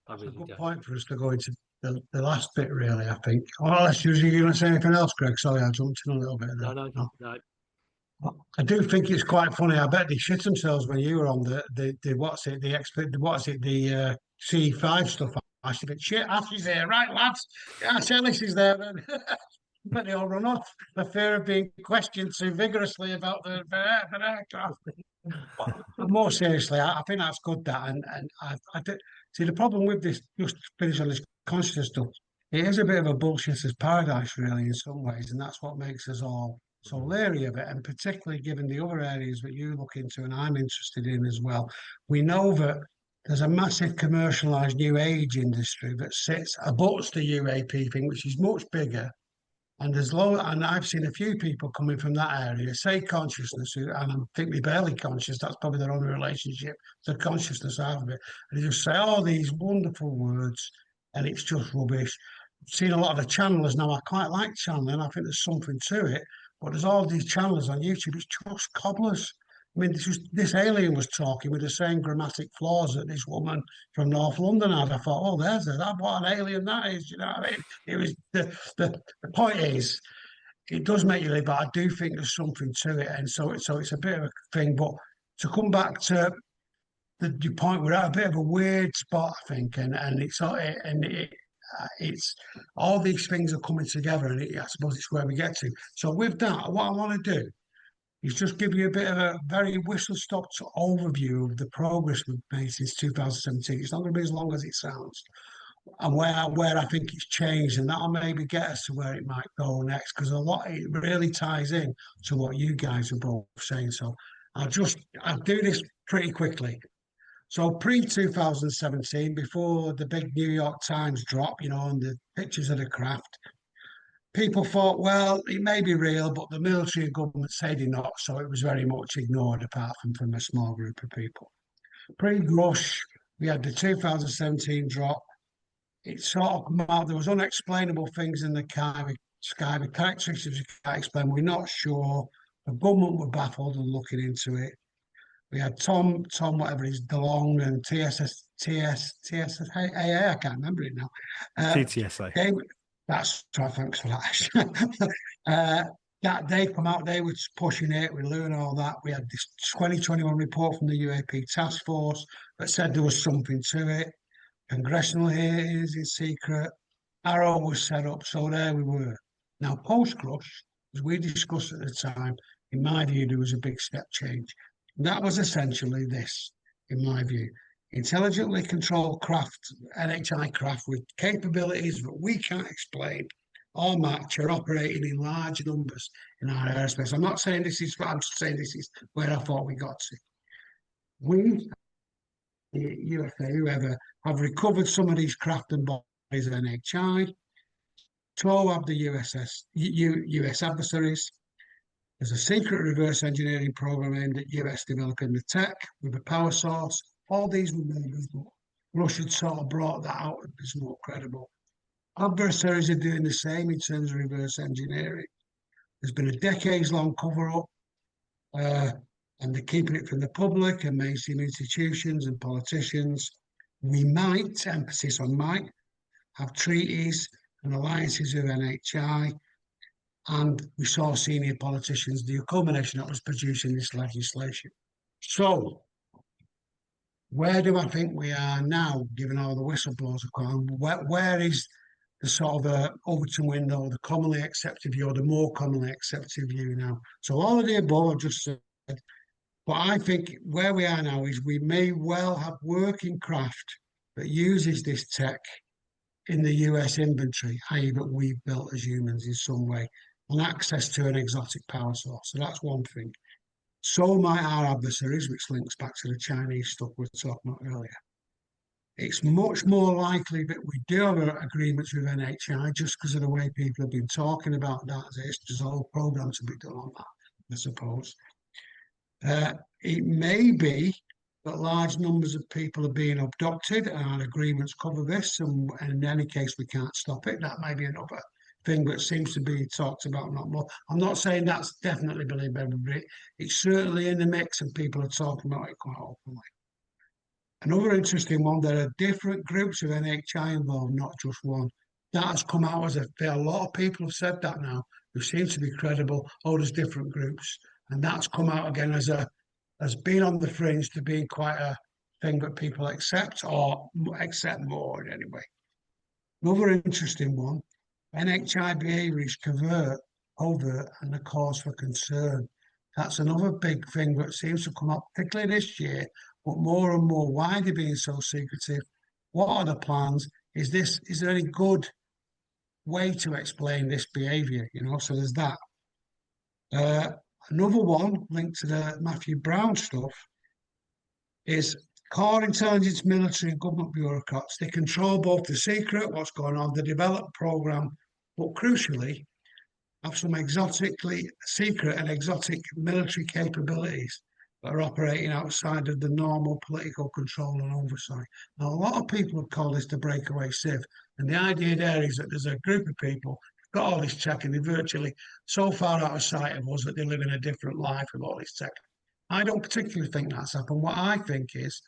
That's a really good don't. point for us to go into the last bit, really, I think. Well, unless you're going to say anything else, Greg. Sorry, I jumped in a little bit there. No. I do think it's quite funny. I bet they shit themselves when you were on the what's it, the expert, what's it, the C5 stuff. I said, shit, Ashley's there, right, lads? Yeah, Ellis is there then. But they all run off for fear of being questioned too vigorously about the aircraft. But more seriously, I think that's good. That and I see the problem with this. Just to finish on this consciousness stuff. It is a bit of a bullshitter's paradise, really, in some ways, and that's what makes us all so leery of it. And particularly given the other areas that you look into, and I'm interested in as well. We know that there's a massive commercialized new age industry that sits above the UAP thing, which is much bigger. And and I've seen a few people coming from that area say consciousness, and I think they're barely conscious. That's probably their only relationship to consciousness out of it. And they just say, "Oh, these wonderful words," and it's just rubbish. I've seen a lot of the channelers now. I quite like channeling. I think there's something to it. But there's all these channelers on YouTube. It's just cobblers. I mean, this alien was talking with the same grammatic flaws that this woman from North London had. I thought, oh, what an alien that is. You know what I mean? It was the point is, it does make you live, but I do think there's something to it, and so it's a bit of a thing. But to come back to your point, we're at a bit of a weird spot, I think, and it's all these things are coming together, and I suppose it's where we get to. So with that, what I want to do is just give you a bit of a very whistle-stop overview of the progress we've made since 2017. It's not going to be as long as it sounds, and where I think it's changed, and that'll maybe get us to where it might go next, because it really ties in to what you guys are both saying. So I'll do this pretty quickly. So pre-2017, before the big New York Times drop, and the pictures of the craft, people thought, well, it may be real, but the military and government said not, so it was very much ignored, apart from a small group of people. Pre-Rush, we had the 2017 drop. It sort of, there was unexplainable things in the sky with characteristics you can't explain. We're not sure. The government were baffled and looking into it. We had Tom, whatever he's DeLong, and TSSAA, I can't remember it now. TTSA. That's right, thanks for that. That they come out, they were pushing it, we learned all that. We had this 2021 report from the UAP task force that said there was something to it. Congressional hearings in secret. Arrow was set up, so there we were. Now, post-Crush, as we discussed at the time, in my view, there was a big step change. And that was essentially this, in my view. Intelligently controlled craft, NHI craft, with capabilities that we can't explain or match, are operating in large numbers in our airspace. I'm not saying this is, I'm saying this is where I thought we got to. We, the USA, whoever, have recovered some of these craft and bodies of NHI. So have the US adversaries. There's a secret reverse engineering program aimed at US developing the tech with a power source. All these were members, but Russia had sort of brought that out as more credible. Adversaries are doing the same in terms of reverse engineering. There's been a decades-long cover-up, and they're keeping it from the public and mainstream institutions and politicians. We might, emphasis on might, have treaties and alliances with NHI, and we saw senior politicians do a culmination that was producing this legislation. So, where do I think we are now, given all the whistleblowers have gone? Where is the sort of Overton window, the commonly accepted view, or the more commonly accepted view now? So all of the above I've just said, but I think where we are now is we may well have working craft that uses this tech in the US inventory, i.e. that we've built as humans in some way, and access to an exotic power source. So that's one thing. So might our adversaries, which links back to the Chinese stuff we were talking about earlier. It's much more likely that we do have agreements with NHI just because of the way people have been talking about that. There's a whole program to be done on that, I suppose. It may be that large numbers of people are being abducted, and agreements cover this, and in any case, we can't stop it. That may be another thing that seems to be talked about, not more. I'm not saying that's definitely believed by everybody. It's certainly in the mix, and people are talking about it quite openly. Another interesting one, there are different groups of NHI involved, not just one. That has come out as a lot of people have said that now, who seem to be credible. Oh, there's different groups. And that's come out again as being on the fringe to being quite a thing that people accept, or accept more anyway. Another interesting one, NHI behaviour is covert, and a cause for concern. That's another big thing that seems to come up, particularly this year, but more and more. Why are they being so secretive? What are the plans? Is there any good way to explain this behaviour? So there's that. Another one linked to the Matthew Brown stuff is core intelligence, military and government bureaucrats. They control both the secret, what's going on, the developed program, but crucially, have some exotically secret and exotic military capabilities that are operating outside of the normal political control and oversight. Now, a lot of people have called this the breakaway civ, and the idea there is that there's a group of people who've got all this tech and they're virtually so far out of sight of us that they live in a different life with all this tech. I don't particularly think that's happened. What I think is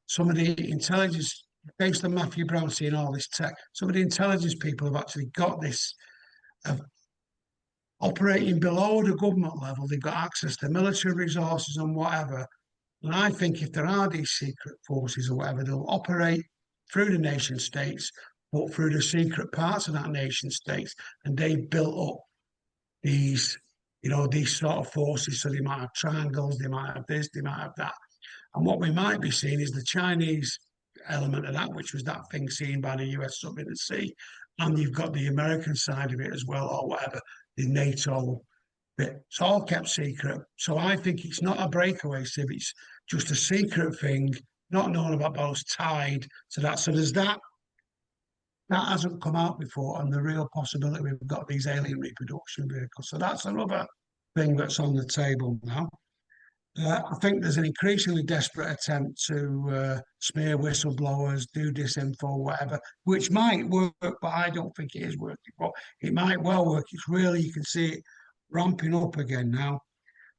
some of the intelligence, based on Matthew Brown seeing all this tech, some of the intelligence people have actually got this operating below the government level. They've got access to military resources and whatever. And I think if there are these secret forces or whatever, they'll operate through the nation states, but through the secret parts of that nation states. And they've built up these, these sort of forces. So they might have triangles, they might have this, they might have that. And what we might be seeing is the Chinese element of that, which was that thing seen by the US sub in the sea. And you've got the American side of it as well, or whatever, the NATO bit. It's all kept secret. So I think it's not a breakaway civ, it's just a secret thing, not known about, but it's tied to that. So there's that. That hasn't come out before, and the real possibility we've got these alien reproduction vehicles. So that's another thing that's on the table now. I think there's an increasingly desperate attempt to smear whistleblowers, do disinfo, whatever, which might work, but I don't think it is working. But it might well work. It's really, you can see it ramping up again now.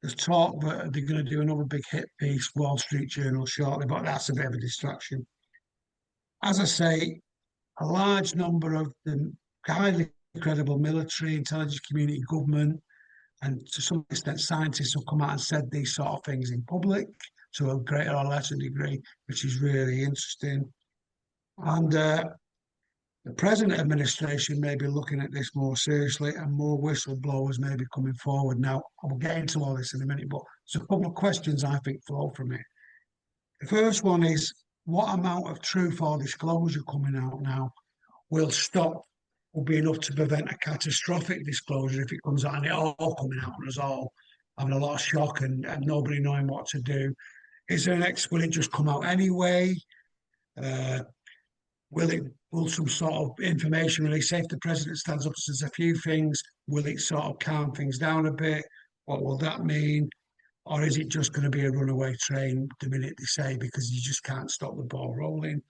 There's talk that they're going to do another big hit piece, Wall Street Journal, shortly, but that's a bit of a distraction. As I say, a large number of the highly credible military, intelligence community, government, and to some extent, scientists have come out and said these sort of things in public to a greater or lesser degree, which is really interesting. And the present administration may be looking at this more seriously, and more whistleblowers may be coming forward. Now, I'll get into all this in a minute, but there's a couple of questions I think flow from it. The first one is, what amount of truth or disclosure coming out now will be enough to prevent a catastrophic disclosure if it comes out and it all coming out and us all having a lot of shock and nobody knowing what to do? Is there will it just come out anyway? Will some sort of information release, say if the president stands up and says a few things, will it sort of calm things down a bit? What will that mean? Or is it just going to be a runaway train the minute they say, because you just can't stop the ball rolling?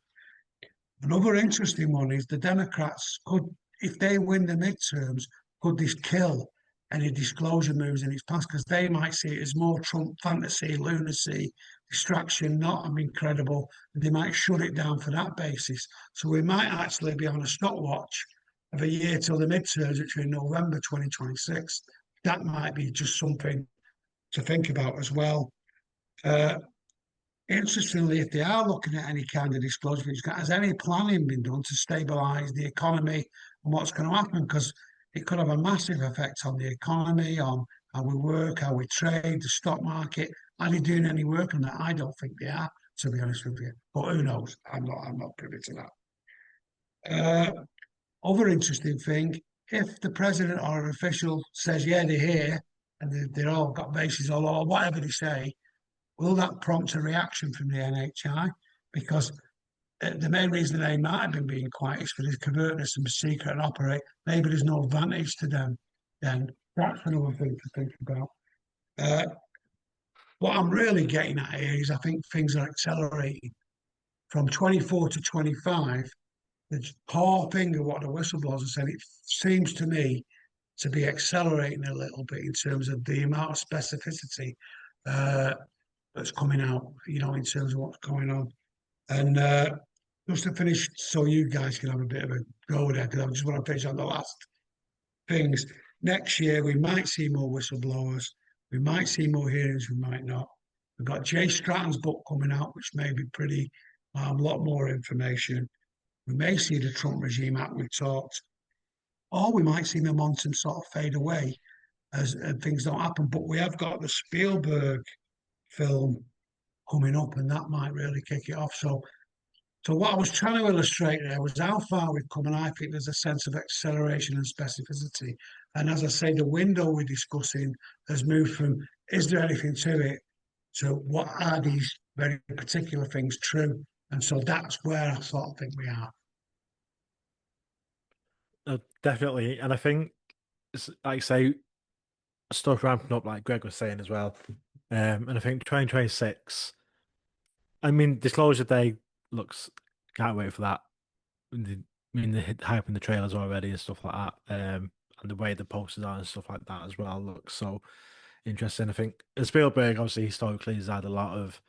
Another interesting one is the Democrats could, if they win the midterms, could this kill any disclosure moves in its past? Because they might see it as more Trump fantasy, lunacy, distraction, not incredible. They might shut it down for that basis. So we might actually be on a stopwatch of a year till the midterms, which are in November 2026. That might be just something to think about as well. Interestingly, if they are looking at any kind of disclosure, has any planning been done to stabilise the economy and what's going to happen? Because it could have a massive effect on the economy, on how we work, how we trade, the stock market. Are they doing any work on that? I don't think they are, to be honest with you. But who knows? I'm not privy to that. Other interesting thing, if the president or an official says, yeah, they're here, and they're all got bases all over, whatever they say, will that prompt a reaction from the NHI? Because the main reason they might have been being quiet is for this covertness and secret and operate. Maybe there's no advantage to them. Then that's another thing to think about. What I'm really getting at here is I think things are accelerating. From 24 to 25, the core thing of what the whistleblowers are saying, it seems to me to be accelerating a little bit in terms of the amount of specificity that's coming out, in terms of what's going on. And just to finish, so you guys can have a bit of a go there, because I just want to finish on the last things. Next year, we might see more whistleblowers. We might see more hearings, we might not. We've got Jay Stratton's book coming out, which may be pretty, a lot more information. We may see the Trump regime act we've talked, or we might see momentum sort of fade away as things don't happen. But we have got the Spielberg film coming up, and that might really kick it off. So what I was trying to illustrate there was how far we've come, and I think there's a sense of acceleration and specificity. And as I say, the window we're discussing has moved from, is there anything to it, to what are these very particular things true. And so that's where I sort of think we are. Definitely. And I think, like I say, stuff ramping up, like Greg was saying as well. And I think 2026, I mean, Disclosure Day looks, can't wait for that. The hype in the trailers already and stuff like that. And the way the posters are and stuff like that as well looks so interesting. I think Spielberg, obviously, historically has had a lot of,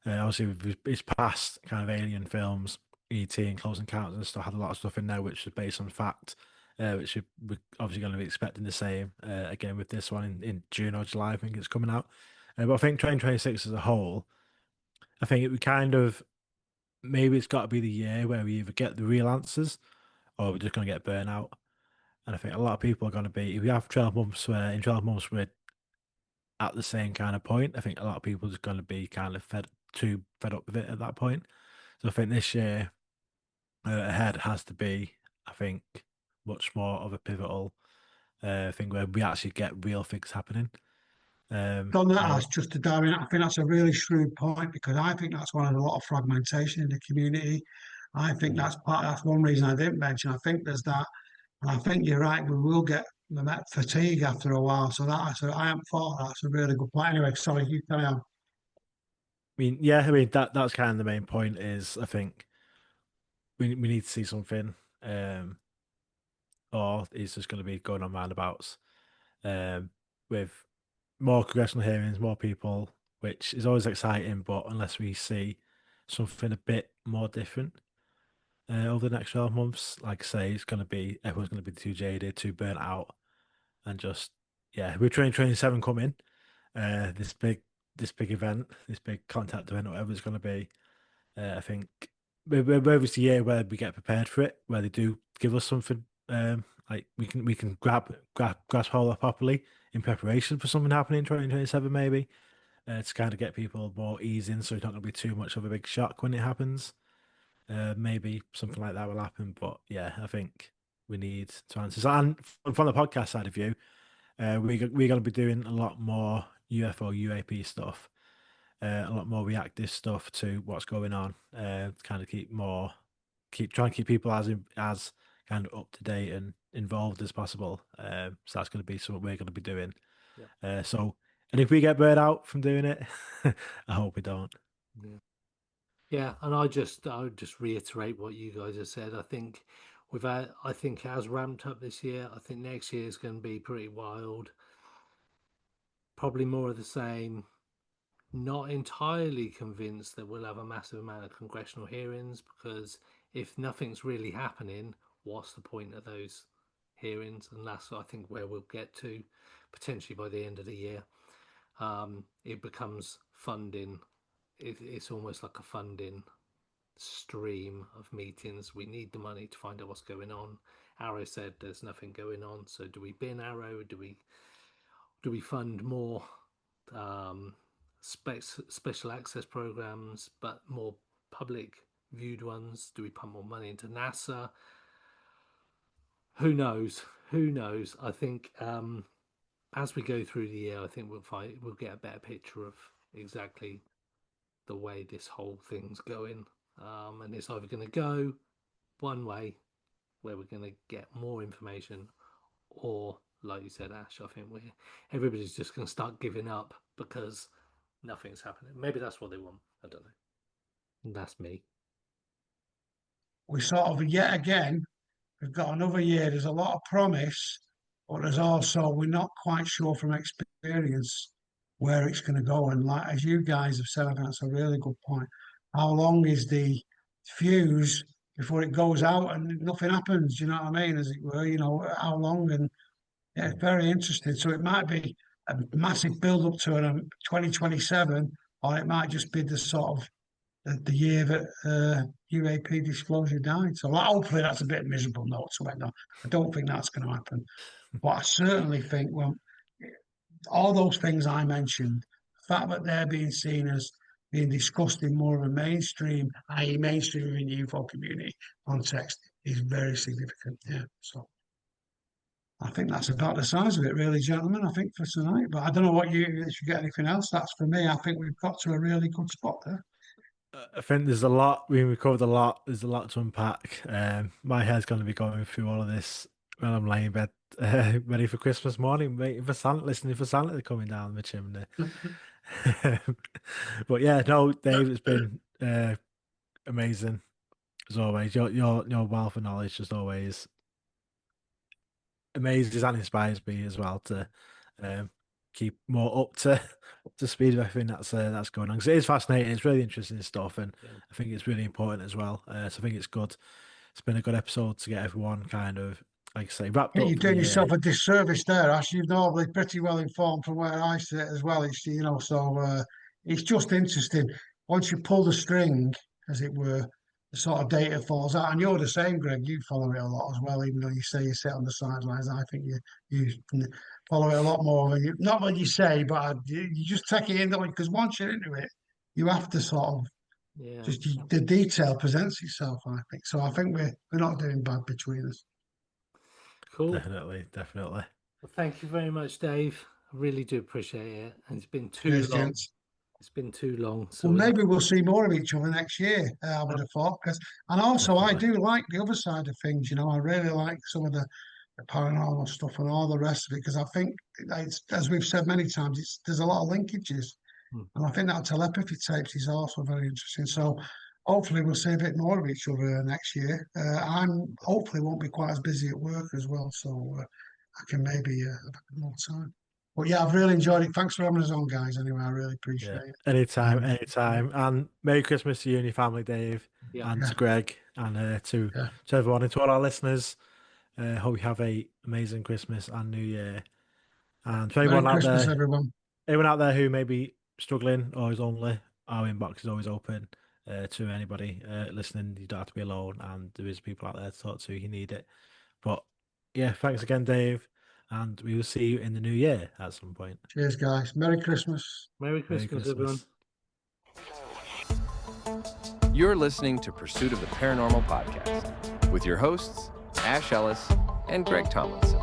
obviously, with his past kind of alien films, E.T. and Close Encounters and stuff, had a lot of stuff in there which was based on fact, which we're obviously going to be expecting the same again with this one in June or July, I think it's coming out. But I think 2026 as a whole, I think it would kind of, maybe it's got to be the year where we either get the real answers or we're just going to get burnout. And I think a lot of people are going to be, if we have 12 months where in 12 months we're at the same kind of point, I think a lot of people are just going to be kind of fed up with it at that point. So I think this year ahead has to be, I think, much more of a pivotal thing where we actually get real things happening. On that, Ash, just to dive in, I think that's a really shrewd point because I think that's one of a lot of fragmentation in the community. I think that's one reason I didn't mention. I think there's that, and I think you're right. We will get the fatigue after a while. So I haven't thought that's a really good point. Anyway, sorry, you carry on. I mean that's kind of the main point is I think we need to see something, or it's just going to be going on roundabouts, with more congressional hearings, more people, which is always exciting. But unless we see something a bit more different over the next 12 months, like I say, it's going to be everyone's going to be too jaded, too burnt out, and just we're 2027 coming. This big event, this big contact event, whatever it's going to be. I think whether it's the year where we get prepared for it, where they do give us something, like we can grasp hold of properly in preparation for something happening in 2027, maybe, to kind of get people more ease in, so it's not going to be too much of a big shock when it happens. Maybe something like that will happen, but yeah, I think we need to answer. And from the podcast side of view, we're going to be doing a lot more UFO UAP stuff, a lot more reactive stuff to what's going on, to kind of keep trying to keep people as kind of up to date and involved as possible. So that's going to be something we're going to be doing. Yeah. And if we get burned out from doing it, I hope we don't. Yeah, and I would just reiterate what you guys have said. I think I think it has ramped up this year. I think next year is going to be pretty wild. Probably more of the same. Not entirely convinced that we'll have a massive amount of congressional hearings because if nothing's really happening, what's the point of those hearings? And that's I think where we'll get to potentially by the end of the year. It becomes funding. It's almost like a funding stream of meetings. We need the money to find out what's going on. Arrow said there's nothing going on, so do we bin Arrow? Do we fund more special access programs, but more public viewed ones? Do we pump more money into NASA? Who knows? I think as we go through the year, I think we'll get a better picture of exactly the way this whole thing's going. And it's either going to go one way where we're going to get more information, or like you said, Ash, I think everybody's just going to start giving up because nothing's happening. Maybe that's what they want. I don't know. And that's me. We sort of yet again we've got another year. There's a lot of promise, but there's also we're not quite sure from experience where it's going to go. And like as you guys have said, I think that's a really good point. How long is the fuse before it goes out and nothing happens? You know what I mean? As it were, how long? And yeah, it's very interesting. So it might be a massive build up to 2027, or it might just be the sort of the year that UAP disclosure died. So hopefully that's a bit miserable note to end on. I don't think that's going to happen. But I certainly think, well, all those things I mentioned, the fact that they're being seen as being discussed in more of a mainstream, i.e. mainstream in the UFO community context, is very significant. Yeah. So I think that's about the size of it, really, gentlemen. I think for tonight, but I don't know what if you get anything else. That's for me. I think we've got to a really good spot there. I think there's a lot. We covered a lot. There's a lot to unpack. My head's going to be going through all of this when I'm laying in bed, ready for Christmas morning, waiting for Santa, listening for Santa coming down the chimney. But yeah, no, Dave, it's been amazing as always. Your wealth of knowledge just always amazes and inspires me as well to keep more up to speed with everything that's going on, because it is fascinating. It's really interesting stuff, and I think it's really important as well. So I think it's good. It's been a good episode to get everyone kind of, like I say, wrapped Yeah, up. you're For doing the yourself year. a disservice there, Ash. You're normally pretty well informed from where I sit as well. It's just interesting. Once you pull the string, as it were, the sort of data falls out. And you're the same, Greg. You follow it a lot as well, even though you say you sit on the sidelines. I think you follow it a lot more than not what you say, but you just take it in that way, because once you're into it, you have to sort of the detail presents itself. I think so. I think we're not doing bad between us. Cool. Definitely. Well, thank you very much, Dave. I really do appreciate it. And it's been too Cheers, long. gents. It's been too long. So Well, maybe we'll see more of each other next year, I would have thought. And also, I do like the other side of things. I really like some of the paranormal stuff and all the rest of it, because I think, as we've said many times, there's a lot of linkages. And I think that telepathy tapes is also very interesting. So hopefully we'll see a bit more of each other next year. I'm hopefully won't be quite as busy at work as well, so I can maybe have a bit more time. But yeah, I've really enjoyed it. Thanks for having us on, guys. Anyway, I really appreciate it. Anytime. And Merry Christmas to you and your family, Dave, and to Greg, and to everyone, and to all our listeners. Hope you have a amazing Christmas and New Year. And for anyone out there, anyone out there who may be struggling or is lonely, our inbox is always open to anybody listening. You don't have to be alone, and there is people out there to talk to if you need it. But yeah, thanks again, Dave, and we will see you in the new year at some point. Cheers, guys. Merry Christmas. Merry Christmas, everyone. You're listening to Pursuit of the Paranormal podcast with your hosts, Ash Ellis and Greg Tomlinson.